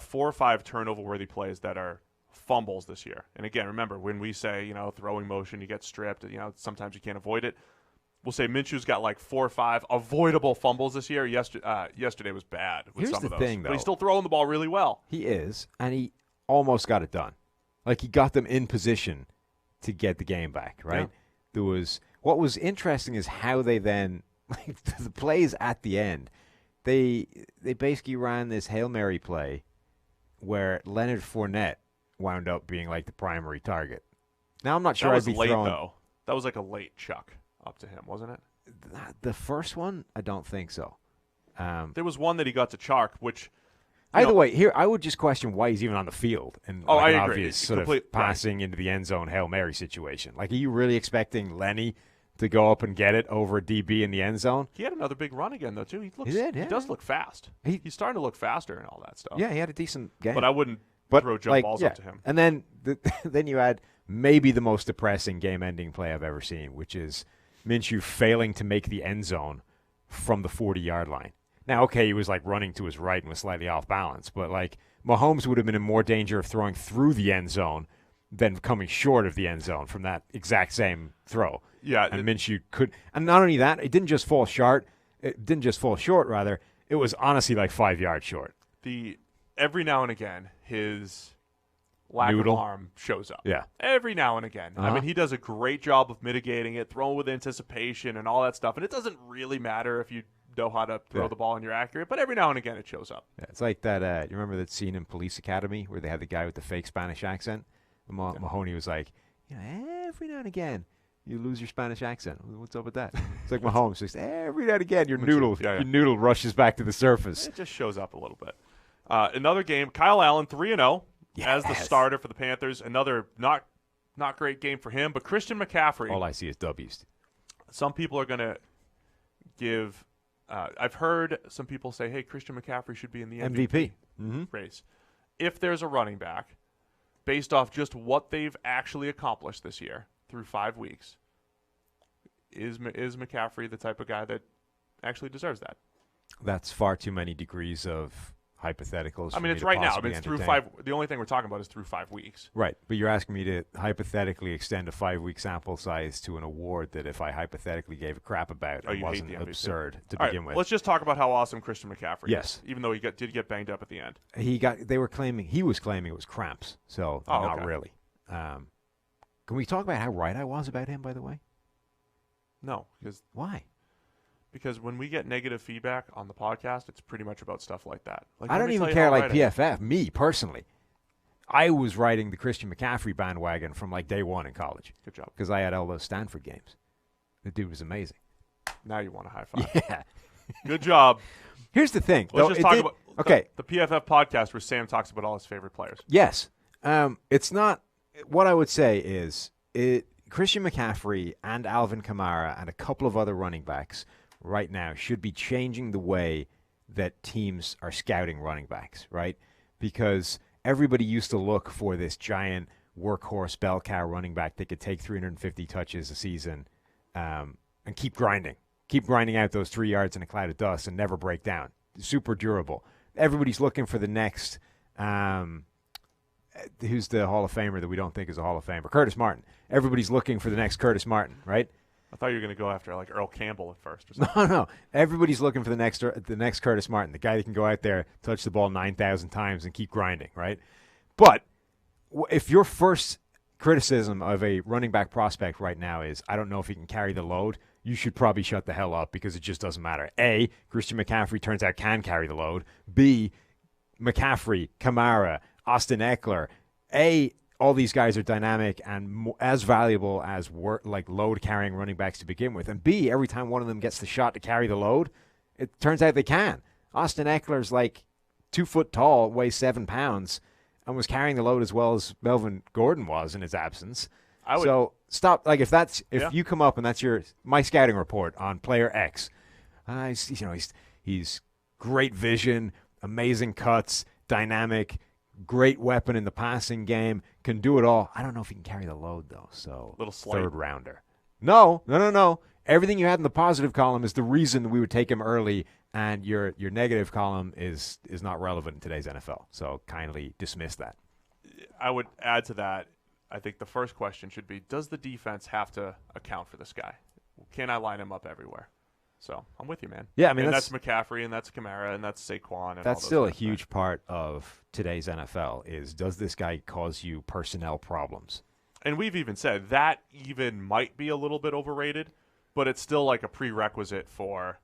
4 or 5 turnover-worthy plays that are fumbles this year. And again, remember, when we say, throwing motion, you get stripped, sometimes you can't avoid it. We'll say Minshew's got 4 or 5 avoidable fumbles this year. Yesterday was bad with Here's some of the those. thing, though. But he's still throwing the ball really well. He is, and he almost got it done. He got them in position to get the game back, right? Yeah. What was interesting is how they then, the plays at the end, they basically ran this Hail Mary play where Leonard Fournette wound up being the primary target. Now I'm not sure I'd be late, throwing... though. That was a late chuck up to him, wasn't it? The first one, I don't think so. There was one that he got to Chark, which... Either way, here I would just question why he's even on the field in I an agree. obvious sort of passing into the end zone Hail Mary situation. Are you really expecting Lenny to go up and get it over a DB in the end zone? He had another big run again, though, too. He does look fast. He's starting to look faster and all that stuff. Yeah, he had a decent game. But I wouldn't throw jump balls up to him. And then then you had maybe the most depressing game-ending play I've ever seen, which is Minshew failing to make the end zone from the 40-yard line. Now, okay, he was running to his right and was slightly off balance, but Mahomes would have been in more danger of throwing through the end zone than coming short of the end zone from that exact same throw. Yeah, and Minshew could, and not only that, it didn't just fall short. It was honestly 5 yards short. Every now and again, his lack of arm shows up. Yeah, every now and again. I mean, he does a great job of mitigating it, throwing with anticipation and all that stuff. And it doesn't really matter if you know how to throw the ball and you're accurate, but every now and again it shows up. Yeah, it's like that. You remember that scene in Police Academy where they had the guy with the fake Spanish accent? Mahoney was like, every now and again you lose your Spanish accent. What's up with that? It's like Mahomes just every now and again your noodle rushes back to the surface. It just shows up a little bit. Another game, Kyle Allen 3-0 as the starter for the Panthers. Another not great game for him, but Christian McCaffrey. All I see is W's. Some people are going to give I've heard some people say, hey, Christian McCaffrey should be in the MVP race. If there's a running back, based off just what they've actually accomplished this year through 5 weeks, is McCaffrey the type of guy that actually deserves that? That's far too many degrees of hypotheticals. I mean, it's right now. I mean, it's through 5. The only thing we're talking about is through 5 weeks. Right, but you're asking me to hypothetically extend a 5-week sample size to an award that if I hypothetically gave a crap about, it wasn't absurd to begin with. Let's just talk about how awesome Christian McCaffrey is. Even though he did get banged up at the end. He was claiming it was cramps, so not really. Can we talk about how right I was about him, by the way? No, because why? Because when we get negative feedback on the podcast, it's pretty much about stuff like that. Like, I don't even care like PFF. Me, personally. I was riding the Christian McCaffrey bandwagon from like day one in college. Good job. Because I had all those Stanford games. The dude was amazing. Now you want a high five. Yeah. Good job. Here's the thing. Let's just talk about the PFF podcast where Sam talks about all his favorite players. Yes. It's not – what I would say is Christian McCaffrey and Alvin Kamara and a couple of other running backs – right now should be changing the way that teams are scouting running backs, right? Because everybody used to look for this giant workhorse bell cow running back that could take 350 touches a season and keep grinding out those 3 yards in a cloud of dust and never break down. Super durable. Everybody's looking for the next who's the Hall of Famer that we don't think is a Hall of Famer? Curtis Martin. Everybody's looking for the next Curtis Martin, right? I thought you were going to go after like Earl Campbell at first. Or something. No. Everybody's looking for the next Curtis Martin, the guy that can go out there, touch the ball 9,000 times, and keep grinding, right? But if your first criticism of a running back prospect right now is, I don't know if he can carry the load, you should probably shut the hell up because it just doesn't matter. A, Christian McCaffrey turns out can carry the load. B, McCaffrey, Kamara, Austin Eckler, all these guys are dynamic and as valuable as load-carrying running backs to begin with. And B, every time one of them gets the shot to carry the load, it turns out they can. Austin Eckler's like 2 foot tall, weighs 7 pounds, and was carrying the load as well as Melvin Gordon was in his absence. So stop. Like if you come up and that's my scouting report on player X, he's great vision, amazing cuts, dynamic. Great weapon in the passing game, can do it all. I don't know if he can carry the load, though, so little slight. Third rounder. No. Everything you had in the positive column is the reason we would take him early, and your negative column is not relevant in today's NFL, so kindly dismiss that. I would add to that, I think the first question should be, does the defense have to account for this guy? Can I line him up everywhere? So I'm with you, man. Yeah, I mean that's McCaffrey, and that's Kamara, and that's Saquon. And that's still a huge part of today's NFL. Is does this guy cause you personnel problems? And we've even said that even might be a little bit overrated, but it's still like a prerequisite for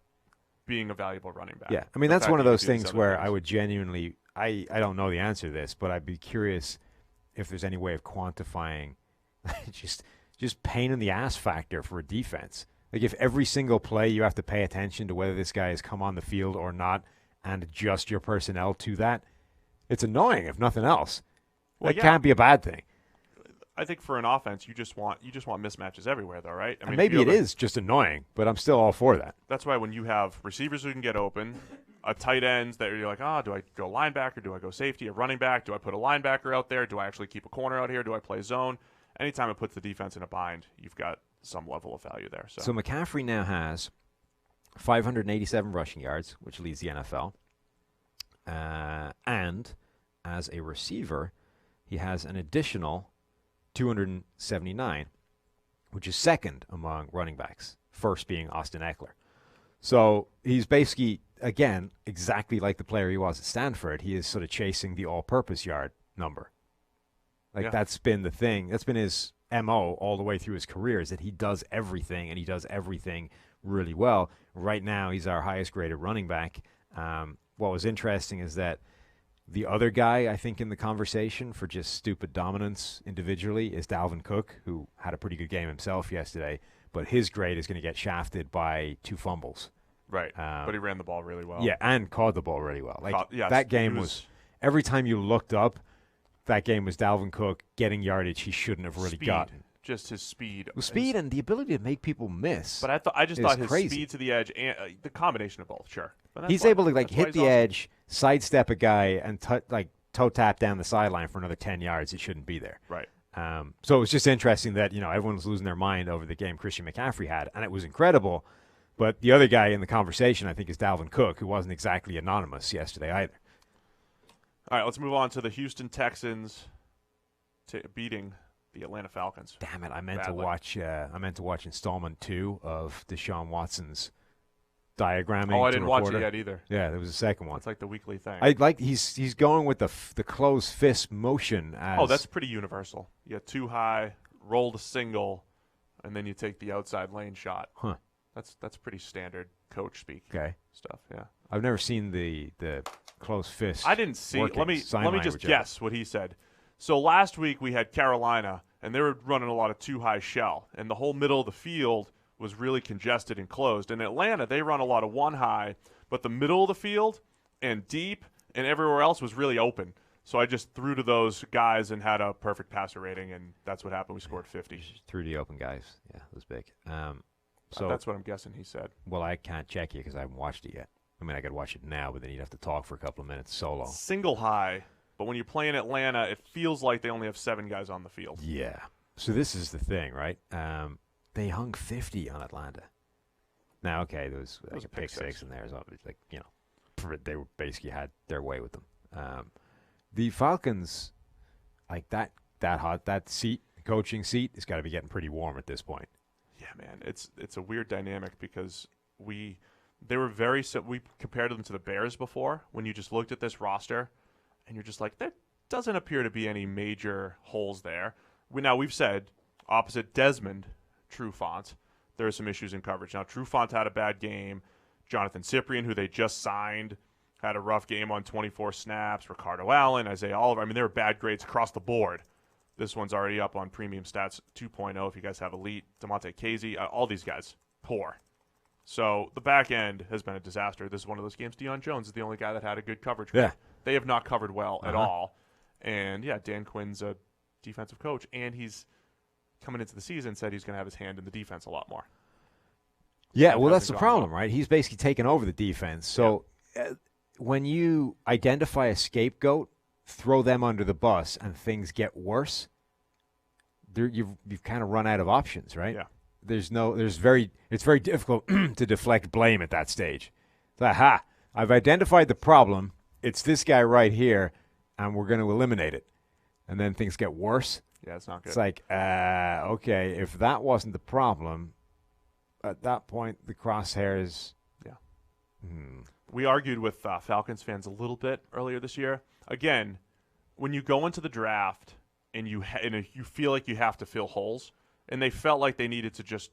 being a valuable running back. Yeah, I mean that's one of those things where I would genuinely, I don't know the answer to this, but I'd be curious if there's any way of quantifying just pain in the ass factor for a defense. Like if every single play you have to pay attention to whether this guy has come on the field or not and adjust your personnel to that, it's annoying if nothing else. That can't be a bad thing. I think for an offense, you just want mismatches everywhere, though, right? I mean, maybe it is just annoying, but I'm still all for that. That's why when you have receivers who can get open, a tight ends that you're like, do I go linebacker? Do I go safety? A running back? Do I put a linebacker out there? Do I actually keep a corner out here? Do I play zone? Anytime it puts the defense in a bind, you've got some level of value there. So McCaffrey now has 587 rushing yards, which leads the NFL. And as a receiver, he has an additional 279, which is second among running backs, first being Austin Eckler. So he's basically, again, exactly like the player he was at Stanford. He is sort of chasing the all-purpose yard number. That's been the thing. That's been his MO all the way through his career, is that he does everything, and he does everything really well. Right now, he's our highest-graded running back. What was interesting is that the other guy, I think, in the conversation for just stupid dominance individually is Dalvin Cook, who had a pretty good game himself yesterday, but his grade is going to get shafted by 2 fumbles. Right, but he ran the ball really well. Yeah, and caught the ball really well. That game was every time you looked up, that game was Dalvin Cook getting yardage he shouldn't have really gotten. Just his speed. Well, speed and the ability to make people miss. But I just thought his crazy. speed to the edge and the combination of both, sure. He's able to hit the edge, sidestep a guy, and toe tap down the sideline for another 10 yards. It shouldn't be there. Right. So it was just interesting that everyone was losing their mind over the game Christian McCaffrey had, and it was incredible. But the other guy in the conversation, I think, is Dalvin Cook, who wasn't exactly anonymous yesterday either. All right, let's move on to the Houston Texans beating the Atlanta Falcons. Damn it! I meant to watch installment 2 of Deshaun Watson's diagramming. Oh, I didn't watch reporter. it yet either. Yeah, there was a second one. It's like the weekly thing. He's going with the closed fist motion. That's pretty universal. You get too high, roll the single, and then you take the outside lane shot. Huh. That's pretty standard coach speak. Okay. Stuff. Yeah. I've never seen the closed fist. I didn't see. Let me just guess guess what he said. So last week we had Carolina, and they were running a lot of too high shell, and the whole middle of the field was really congested and closed. In Atlanta, they run a lot of one high, but the middle of the field and deep and everywhere else was really open. So I just threw to those guys and had a perfect passer rating, and that's what happened. We scored 50. Threw to the open guys. Yeah, it was big. So that's what I'm guessing he said. Well, I can't check you because I haven't watched it yet. I mean, I could watch it now, but then you'd have to talk for a couple of minutes solo. Single high, but when you play in Atlanta, it feels like they only have 7 guys on the field. Yeah. So this is the thing, right? They hung 50 on Atlanta. Now, okay, there was like a pick six in there. So it's like, they were basically had their way with them. The Falcons, like that coaching seat has got to be getting pretty warm at this point. Yeah, man, it's a weird dynamic because we compared them to the Bears before when you just looked at this roster and you're just like, there doesn't appear to be any major holes there. We've said opposite Desmond Trufant, there are some issues in coverage. Now Trufant had a bad game. Jonathan Cyprien, who they just signed, had a rough game on 24 snaps. Ricardo Allen, Isaiah Oliver. I mean, there were bad grades across the board. This one's already up on Premium Stats 2.0 if you guys have Elite. DeMonte Casey, all these guys, poor. So the back end has been a disaster. This is one of those games. Deion Jones is the only guy that had a good coverage grade. Yeah. They have not covered well at all. And, yeah, Dan Quinn's a defensive coach, and he's coming into the season said he's going to have his hand in the defense a lot more. Yeah, well, that's the problem, right? He's basically taken over the defense. So when you identify a scapegoat, throw them under the bus, and things get worse, you've kind of run out of options, right? Yeah. It's very difficult to deflect blame at that stage. So, I've identified the problem. It's this guy right here, and we're going to eliminate it. And then things get worse. Yeah, it's not good. It's like, okay, if that wasn't the problem, at that point the crosshairs. Yeah. We argued with Falcons fans a little bit earlier this year. Again, when you go into the draft and you feel like you have to fill holes, and they felt like they needed to just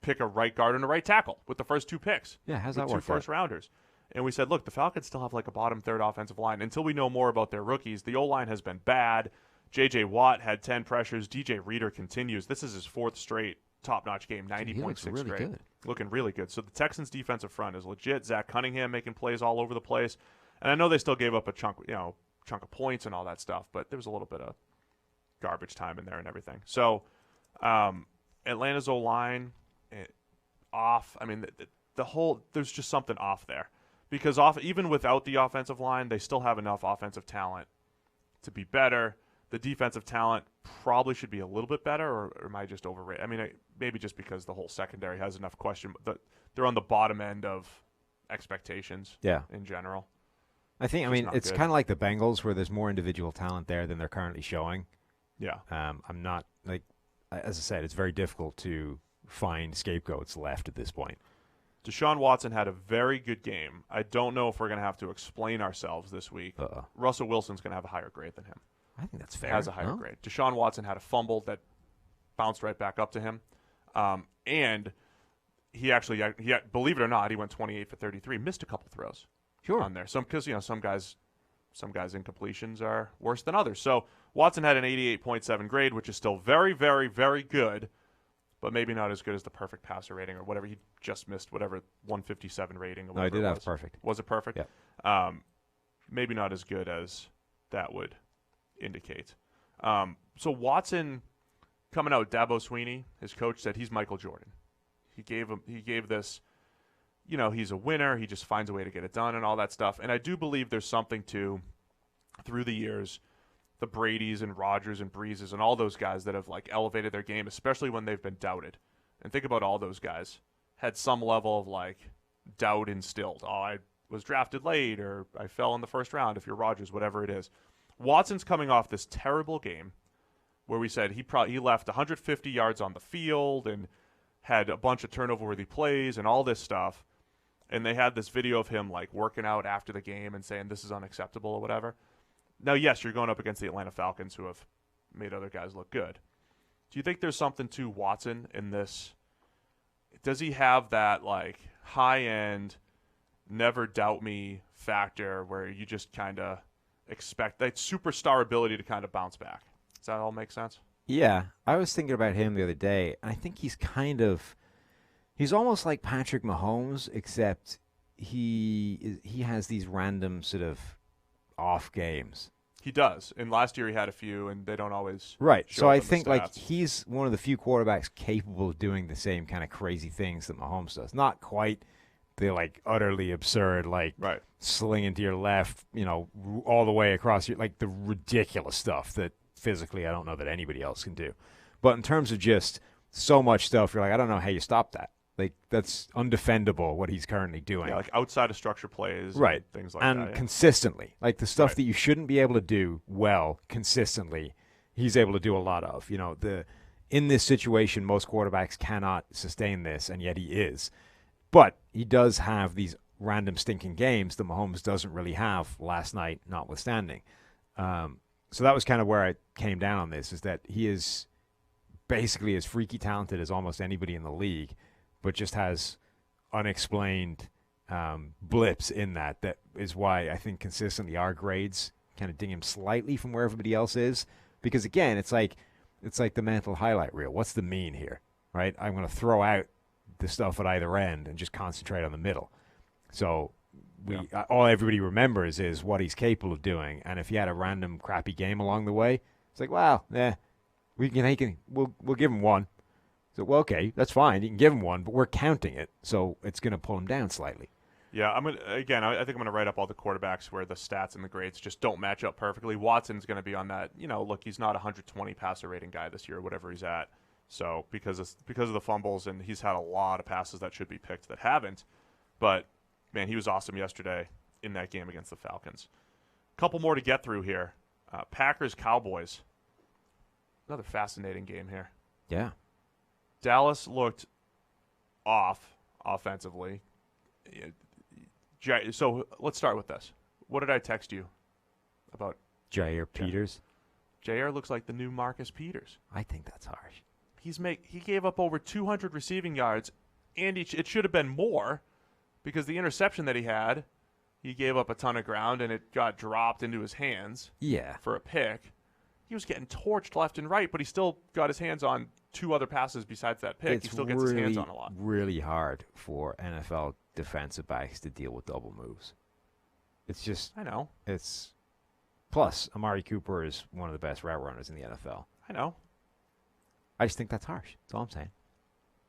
pick a right guard and a right tackle with the first 2 picks. Yeah, how's that work? 2 first-rounders. And we said, look, the Falcons still have like a bottom third offensive line. Until we know more about their rookies, the O-line has been bad. J.J. Watt had 10 pressures. DJ Reader continues. This is his 4th straight top-notch game, 90.6 really grade. good. Looking really good. So the Texans' defensive front is legit. Zach Cunningham making plays all over the place. And I know they still gave up a chunk of points and all that stuff, but there was a little bit of garbage time in there and everything. So Atlanta's O-line off. I mean, the whole there's just something off there because even without the offensive line, they still have enough offensive talent to be better. The defensive talent probably should be a little bit better, or am I just overrated? I mean, maybe just because the whole secondary has enough question, but they're on the bottom end of expectations. Yeah. In general. I mean, it's kind of like the Bengals where there's more individual talent there than they're currently showing. Yeah. I'm not as I said, it's very difficult to find scapegoats left at this point. Deshaun Watson had a very good game. I don't know if we're going to have to explain ourselves this week. Russell Wilson's going to have a higher grade than him. I think that's fair. Has a higher grade. Deshaun Watson had a fumble that bounced right back up to him. And he actually, believe it or not, he went 28 for 33, missed a couple throws. Sure. On there. Because some guys' incompletions are worse than others. So Watson had an 88.7 grade, which is still very, very, very good, but maybe not as good as the perfect passer rating or whatever. He just missed whatever 157 rating. Or no, he did have perfect. Was it perfect? Yeah. Maybe not as good as that would indicate. So Watson coming out, Dabo Sweeney, his coach, said he's Michael Jordan. He gave this, he's a winner. He just finds a way to get it done and all that stuff. And I do believe there's something to, through the years, the Bradys and Rodgers and Breezes and all those guys that have like elevated their game, especially when they've been doubted. And think about all those guys had some level of like doubt instilled. Oh, I was drafted late, or I fell in the first round if you're Rodgers, whatever it is. Watson's coming off this terrible game where we said he left 150 yards on the field and had a bunch of turnover-worthy plays and all this stuff. And they had this video of him like working out after the game and saying this is unacceptable or whatever. Now, yes, you're going up against the Atlanta Falcons, who have made other guys look good. Do you think there's something to Watson in this? Does he have that like high-end, never doubt me factor where you just kind of expect that superstar ability to kind of bounce back? Does that all make sense? Yeah, I was thinking about him the other day, and I think he's almost like Patrick Mahomes, except he has these random sort of off games. He does, and last year he had a few, and they don't always right. show So up I in the think like stats. he's one of the few quarterbacks capable of doing the same kind of crazy things that Mahomes does. Not quite the like utterly absurd like Right. sling to your left, all the way across your like the ridiculous stuff that physically I don't know that anybody else can do. But in terms of just so much stuff, you're like, I don't know how you stop that. Like, that's undefendable what he's currently doing. Yeah, like outside of structure plays, right? And things like and that. Yeah. Consistently, like the stuff Right. that you shouldn't be able to do well consistently, he's able to do a lot of. In this situation, most quarterbacks cannot sustain this, and yet he is. But he does have these random stinking games that Mahomes doesn't really have last night, notwithstanding. So that was kind of where I came down on this, is that he is basically as freaky talented as almost anybody in the league, but just has unexplained blips in that. That is why I think consistently our grades kind of ding him slightly from where everybody else is. Because again, it's like the mental highlight reel. What's the mean here, right? I'm going to throw out the stuff at either end and just concentrate on the middle. So all everybody remembers is what he's capable of doing. And if he had a random crappy game along the way, it's like, well, we'll give him one. So, well, okay, that's fine. You can give him one, but we're counting it, so it's going to pull him down slightly. Yeah, I think I'm going to write up all the quarterbacks where the stats and the grades just don't match up perfectly. Watson's going to be on that. Look, he's not a 120 passer rating guy this year, whatever he's at. So because of the fumbles, and he's had a lot of passes that should be picked that haven't. But man, he was awesome yesterday in that game against the Falcons. A couple more to get through here. Packers Cowboys. Another fascinating game here. Yeah. Dallas looked off offensively. So let's start with this. What did I text you about? Jair Peters. Jair looks like the new Marcus Peters. I think that's harsh. He gave up over 200 receiving yards, and it should have been more because the interception that he had, he gave up a ton of ground, and it got dropped into his hands for a pick. He was getting torched left and right, but he still got his hands on two other passes besides that pick. It's he still gets his hands on a lot. Really hard for NFL defensive backs to deal with double moves. It's just, I know. Plus, Amari Cooper is one of the best route runners in the NFL. I know. I just think that's harsh. That's all I'm saying.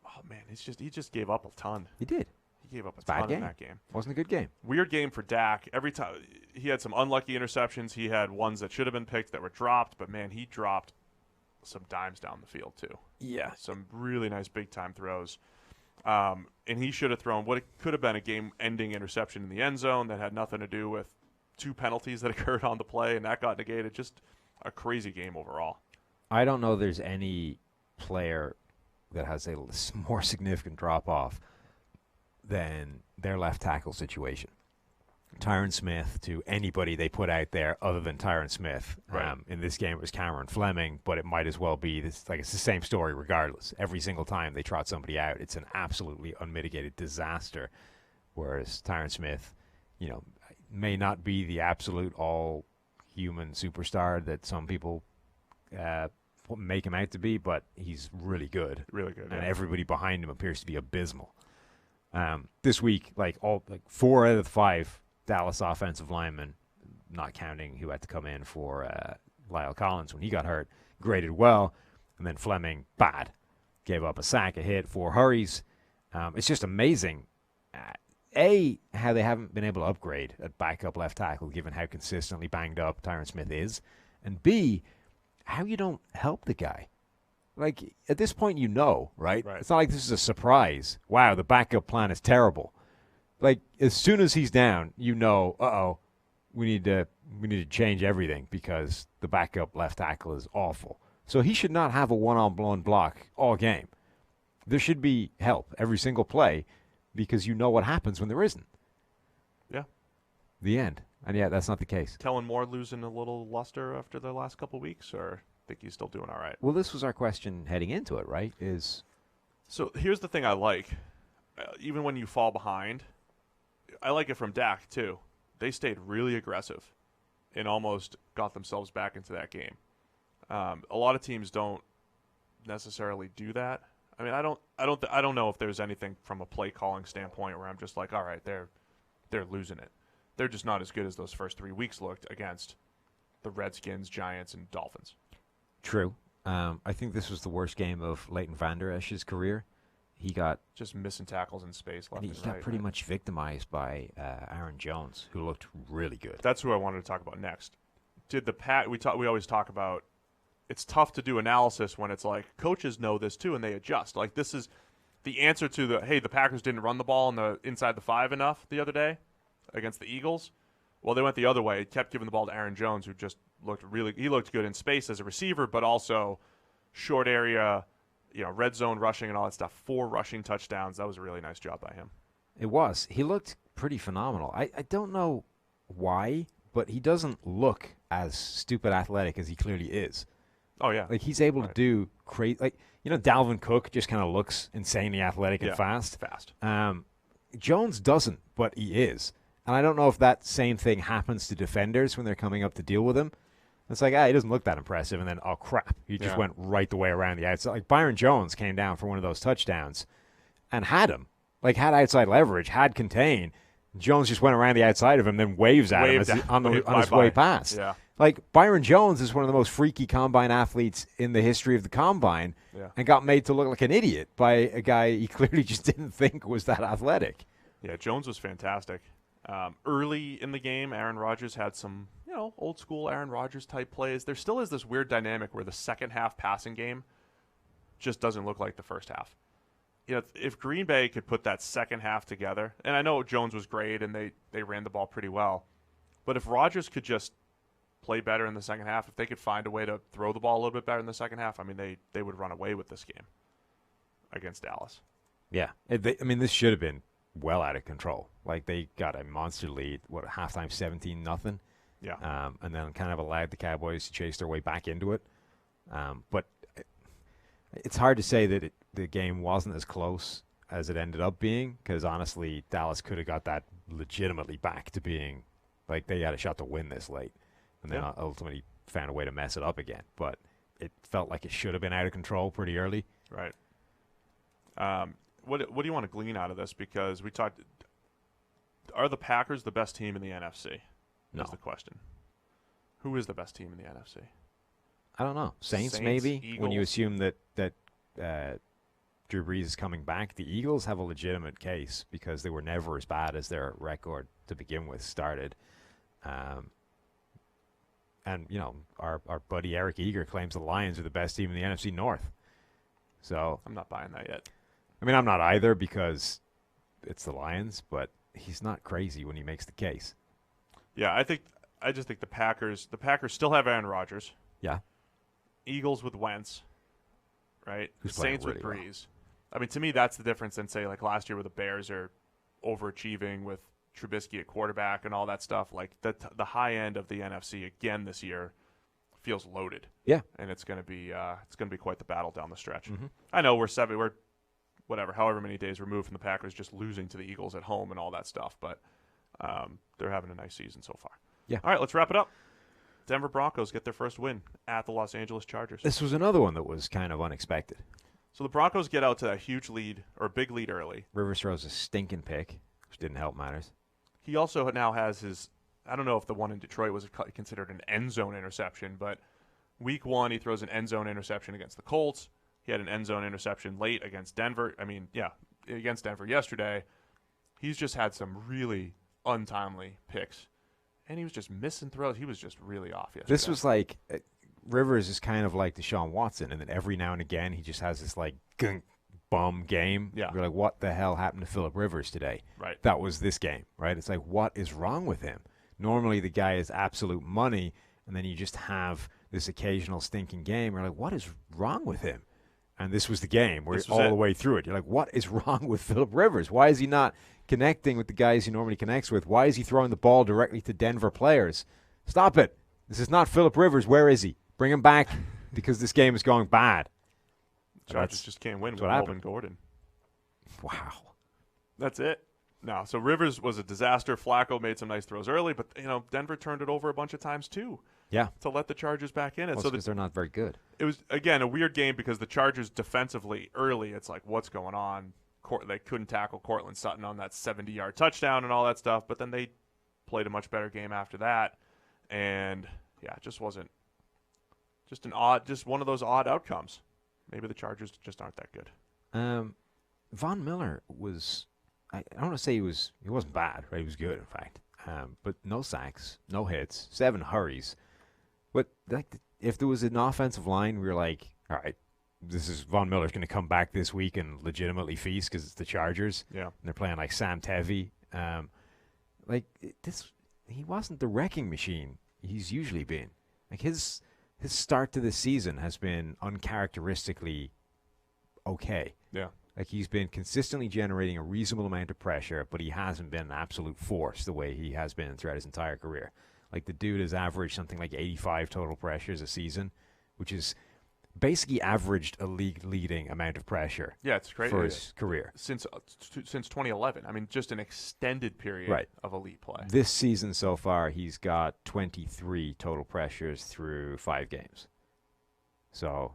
Oh man, he just gave up a ton. He did. He gave up a Bad ton game. in that game. Wasn't a good game. Weird game for Dak. Every time he had some unlucky interceptions. He had ones that should have been picked that were dropped, but man, he dropped some dimes down the field too. Yeah. Some really nice big time throws. And he should have thrown what could have been a game-ending interception in the end zone that had nothing to do with two penalties that occurred on the play, and that got negated. Just a crazy game overall. I don't know there's any player that has a more significant drop-off than their left tackle situation. Tyron Smith to anybody they put out there other than Tyron Smith. Right. In this game, it was Cameron Fleming, but it might as well be this. Like, it's the same story regardless. Every single time they trot somebody out, it's an absolutely unmitigated disaster. Whereas Tyron Smith, may not be the absolute all-human superstar that some people make him out to be, but he's really good. Really good. And Yeah. everybody behind him appears to be abysmal. This week, 4 out of the 5 Dallas offensive linemen, not counting who had to come in for Lyle Collins, when he got hurt, graded well. And then Fleming, bad. Gave up a sack, a hit, 4 hurries. It's just amazing. How they haven't been able to upgrade at backup left tackle, given how consistently banged up Tyron Smith is. And B, how you don't help the guy. Like, at this point, right? It's not like this is a surprise. Wow, the backup plan is terrible. Like, as soon as he's down, we need to change everything because the backup left tackle is awful. So he should not have a one-on-one block all game. There should be help every single play because you know what happens when there isn't. Yeah. The end. And yeah, that's not the case. Kellen Moore losing a little luster after the last couple weeks, or think he's still doing all right? Well, this was our question heading into it, right? So here's the thing I like. Even when you fall behind, I like it from Dak, too. They stayed really aggressive and almost got themselves back into that game. A lot of teams don't necessarily do that. I mean, I don't know if there's anything from a play calling standpoint where I'm just like, all right, they're losing it. They're just not as good as those first 3 weeks looked against the Redskins, Giants, and Dolphins. True. I think this was the worst game of Leighton Vander Esch's career. He got just missing tackles in space left and right. He got pretty much victimized by Aaron Jones, who looked really good. That's who I wanted to talk about next. We always talk about it's tough to do analysis when it's like coaches know this too and they adjust. Like this is the answer to the Packers didn't run the ball inside the 5 enough the other day against the Eagles. Well, they went the other way. It kept giving the ball to Aaron Jones, who just looked good in space as a receiver, but also short area, red zone rushing and all that stuff. 4 rushing touchdowns. That was a really nice job by him. It was. He looked pretty phenomenal. I don't know why, but he doesn't look as stupid athletic as he clearly is. Oh, yeah. Like, he's able to do crazy. Like, Dalvin Cook just kind of looks insanely athletic and fast. Jones doesn't, but he is. And I don't know if that same thing happens to defenders when they're coming up to deal with him. It's like, he doesn't look that impressive. And then, oh, crap. He just went right the way around the outside. Like, Byron Jones came down for one of those touchdowns and had him. Like, had outside leverage, had contain. Jones just went around the outside of him, then waves at him on his way past. Yeah. Like, Byron Jones is one of the most freaky combine athletes in the history of the combine and got made to look like an idiot by a guy he clearly just didn't think was that athletic. Yeah, Jones was fantastic. Early in the game, Aaron Rodgers had some, old school Aaron Rodgers type plays. There still is this weird dynamic where the second half passing game just doesn't look like the first half. If Green Bay could put that second half together, and I know Jones was great and they ran the ball pretty well, but if Rodgers could just play better in the second half, if they could find a way to throw the ball a little bit better in the second half, I mean, they would run away with this game against Dallas. Yeah. This should have been well out of control. Like, they got a monster lead, at halftime 17-0. Yeah. And then kind of allowed the Cowboys to chase their way back into it. But it's hard to say that the game wasn't as close as it ended up being, because honestly, Dallas could have got that legitimately back to being like they had a shot to win this late, and then ultimately found a way to mess it up again. But it felt like it should have been out of control pretty early. Right. What do you want to glean out of this? Because we talked, are the Packers the best team in the NFC? No. Is the question. Who is the best team in the NFC? I don't know. Saints maybe. Eagles? When you assume that Drew Brees is coming back, the Eagles have a legitimate case because they were never as bad as their record to begin with started. And our buddy Eric Eager claims the Lions are the best team in the NFC North. So I'm not buying that yet. I'm not either because it's the Lions, but he's not crazy when he makes the case. Yeah, I just think the Packers still have Aaron Rodgers. Yeah. Eagles with Wentz, right? Who's Saints really with Breeze. Well. I mean, to me, that's the difference than, say, like last year where the Bears are overachieving with Trubisky at quarterback and all that stuff. Like, the high end of the NFC again this year feels loaded. Yeah. And it's going to be quite the battle down the stretch. Mm-hmm. I know we're however many days removed from the Packers just losing to the Eagles at home and all that stuff, but they're having a nice season so far. Yeah. All right, let's wrap it up. Denver Broncos get their first win at the Los Angeles Chargers. This was another one that was kind of unexpected. So the Broncos get out to that huge lead, or big lead early. Rivers throws a stinking pick, which didn't help matters. He also now has his, I don't know if the one in Detroit was considered an end zone interception, but Week 1, he throws an end zone interception against the Colts. He had an end zone interception late against Denver. Against Denver yesterday. He's just had some really untimely picks. And he was just missing throws. He was just really off yesterday. This was like Rivers is kind of like Deshaun Watson, and then every now and again he just has this like bum game. Yeah. You're like, what the hell happened to Phillip Rivers today? Right. That was this game, right? It's like, what is wrong with him? Normally the guy is absolute money, and then you just have this occasional stinking game. You're like, what is wrong with him? And this was the game where all the way through it. You're like, what is wrong with Phillip Rivers? Why is he not connecting with the guys he normally connects with? Why is he throwing the ball directly to Denver players? Stop it. This is not Phillip Rivers. Where is he? Bring him back because this game is going bad. Chargers just can't win with Melvin Gordon. Wow. That's it. No, so Rivers was a disaster. Flacco made some nice throws early, but Denver turned it over a bunch of times too. Yeah. To let the Chargers back in it. Well, because they're not very good. It was, again, a weird game because the Chargers defensively early, it's like, what's going on? They couldn't tackle Cortland Sutton on that 70-yard touchdown and all that stuff, but then they played a much better game after that. And, yeah, it just wasn't just one of those odd outcomes. Maybe the Chargers just aren't that good. Von Miller was, I don't want to say he wasn't bad, right? He was good, in fact. But no sacks, no hits, 7 hurries. But if there was an offensive line, we were like, all right, this is Von Miller's going to come back this week and legitimately feast because it's the Chargers. Yeah. And they're playing like Sam Tevi. He wasn't the wrecking machine he's usually been. Like his start to this season has been uncharacteristically okay. Yeah. Like he's been consistently generating a reasonable amount of pressure, but he hasn't been an absolute force the way he has been throughout his entire career. Like the dude has averaged something like 85 total pressures a season, which is basically averaged a league-leading amount of pressure. Yeah, it's crazy for his career since 2011. I mean, just an extended period of elite play. This season so far, he's got 23 total pressures through 5 games. So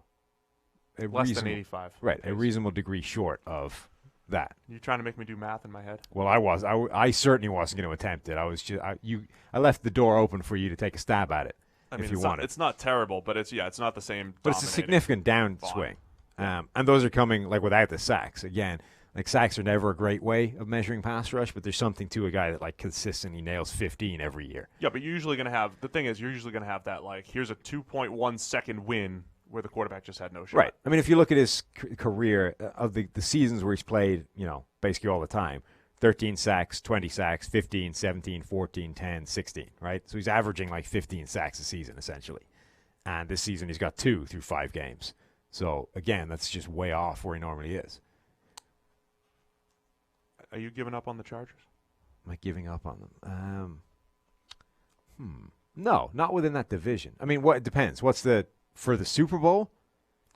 less than 85. Right, a reasonable degree short of that. You're trying to make me do math in my head? Well, I certainly wasn't going to attempt it. I left the door open for you to take a stab at it. I mean, if you want it. It's not terrible, but it's not the same. But it's a significant downswing, and those are coming like without the sacks. Again, like sacks are never a great way of measuring pass rush, but there's something to a guy that like consistently nails 15 every year. Yeah, but you're usually going to have that like here's a 2.1 second win where the quarterback just had no shot. Right. I mean, if you look at his career of the seasons where he's played, basically all the time. 13 sacks, 20 sacks, 15, 17, 14, 10, 16, right? So he's averaging like 15 sacks a season, essentially. And this season he's got 2 through 5 games. So, again, that's just way off where he normally is. Are you giving up on the Chargers? Am I giving up on them? No, not within that division. I mean, it depends. For the Super Bowl?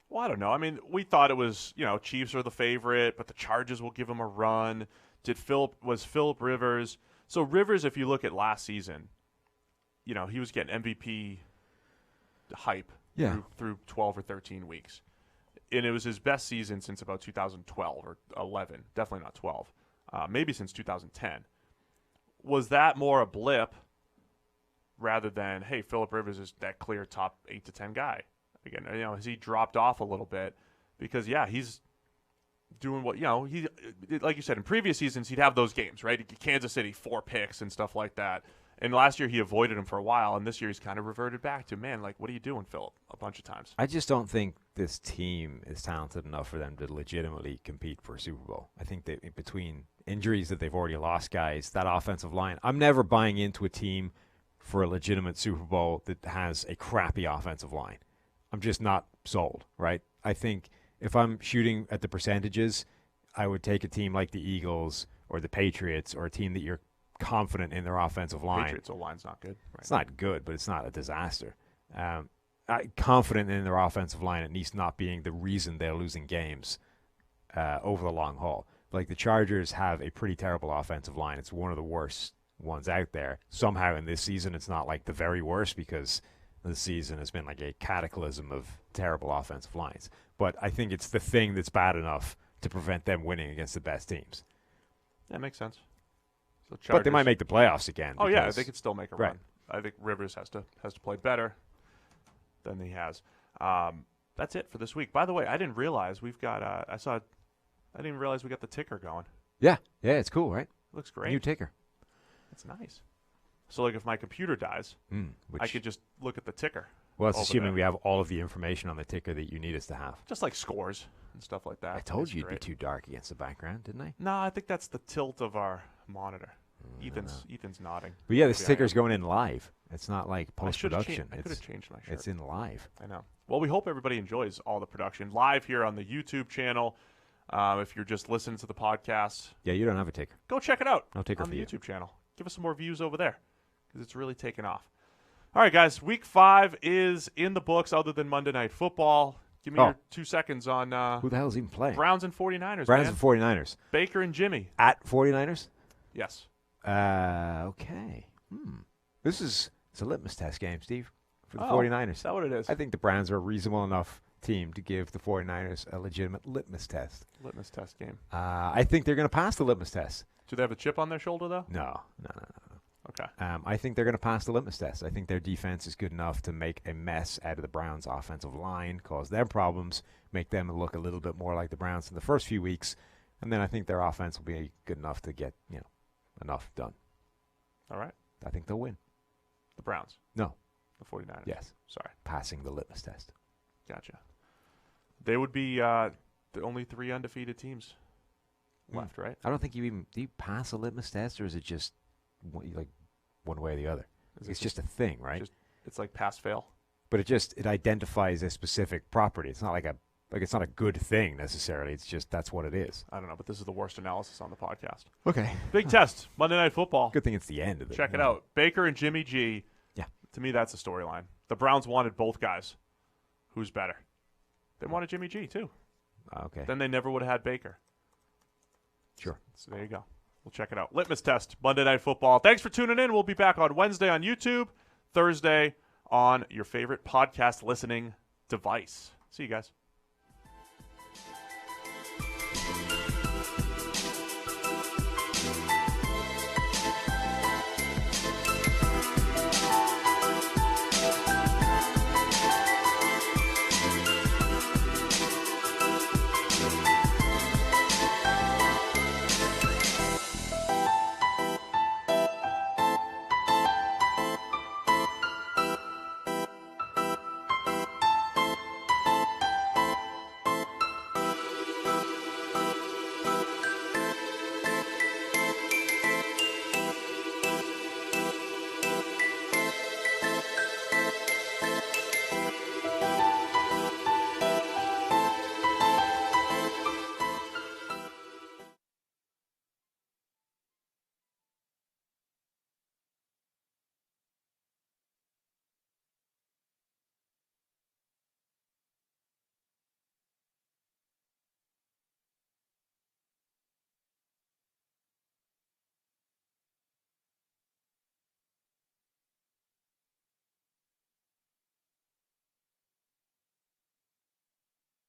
Well, I don't know. I mean, we thought it was, Chiefs are the favorite, but the Chargers will give them a run. Was Phillip Rivers? So Rivers, if you look at last season, he was getting MVP hype through 12 or 13 weeks. And it was his best season since about 2012 or 11. Definitely not 12. Maybe since 2010. Was that more a blip rather than, hey, Phillip Rivers is that clear top 8 to 10 guy? Again, has he dropped off a little bit? Because, he's doing what, he, like you said, in previous seasons, he'd have those games, right? Kansas City, 4 picks and stuff like that. And last year he avoided him for a while, and this year he's kind of reverted back to, man, like, what are you doing, Phillip? A bunch of times. I just don't think this team is talented enough for them to legitimately compete for a Super Bowl. I think that between injuries that they've already lost guys, that offensive line, I'm never buying into a team for a legitimate Super Bowl that has a crappy offensive line. I'm just not sold, right? I think if I'm shooting at the percentages, I would take a team like the Eagles or the Patriots or a team that you're confident in their offensive line. Patriots' line's not good. Right? It's not good, but it's not a disaster. Confident in their offensive line, at least not being the reason they're losing games over the long haul. Like the Chargers have a pretty terrible offensive line. It's one of the worst ones out there. Somehow in this season, it's not like the very worst because this season has been like a cataclysm of terrible offensive lines. But I think it's the thing that's bad enough to prevent them winning against the best teams. That makes sense. So but they might make the playoffs again. Oh, yeah, they could still make a run. I think Rivers has to play better. than he has. That's it for this week. By the way, I didn't realize we've got. I didn't realize we got the ticker going. Yeah, it's cool, right? Looks great. New ticker. That's nice. So, like, if my computer dies, I could just look at the ticker. Well, it's over assuming there. we have all of the information on the ticker that you need us to have. Just like scores and stuff like that. I told That's you you'd great. be too dark against the background, didn't I? No, I think that's the tilt of our monitor. Ethan's nodding. But yeah, the Maybe I sticker's am. going in live. It's not like I should have post-production. I could have changed my shirt. It's in live. I know. Well, we hope everybody enjoys all the production live here on the YouTube channel. If you're just listening to the podcast, Yeah, you don't have a ticker. go check it out No ticker on for the you. YouTube channel. Give us some more views over there because it's really taken off. All right, guys. Week 5 is in the books other than Monday Night Football. Give me your 2 seconds on Who the hell is even playing? Browns and 49ers, Browns man. and 49ers. Baker and Jimmy. At 49ers? Yes. Okay. It's a litmus test game, Steve, for the 49ers. Is that what it is? I think the Browns are a reasonable enough team to give the 49ers a legitimate litmus test. Litmus test game. I think they're going to pass the litmus test. Do they have a chip on their shoulder, though? No. Okay. I think they're going to pass the litmus test. I think their defense is good enough to make a mess out of the Browns' offensive line, cause them problems, make them look a little bit more like the Browns in the first few weeks, and then I think their offense will be good enough to get enough done. All right. I think they'll win. The Browns. No. The 49ers. Yes. Sorry. Passing the litmus test. Gotcha. They would be the only 3 undefeated teams left, right? I don't think do you pass a litmus test, or is it just one way or the other? It's just a thing, right? It's like pass-fail. But it identifies a specific property. It's not like it's not a good thing necessarily. It's just that's what it is. I don't know, but this is the worst analysis on the podcast. Okay. Big test. Monday Night Football. Good thing it's the end of it. Check it out. Baker and Jimmy G. Yeah. To me, that's a storyline. The Browns wanted both guys. Who's better? They wanted Jimmy G, too. Okay. Then they never would have had Baker. Sure. So there you go. We'll check it out. Litmus test, Monday Night Football. Thanks for tuning in. We'll be back on Wednesday on YouTube, Thursday on your favorite podcast listening device. See you guys.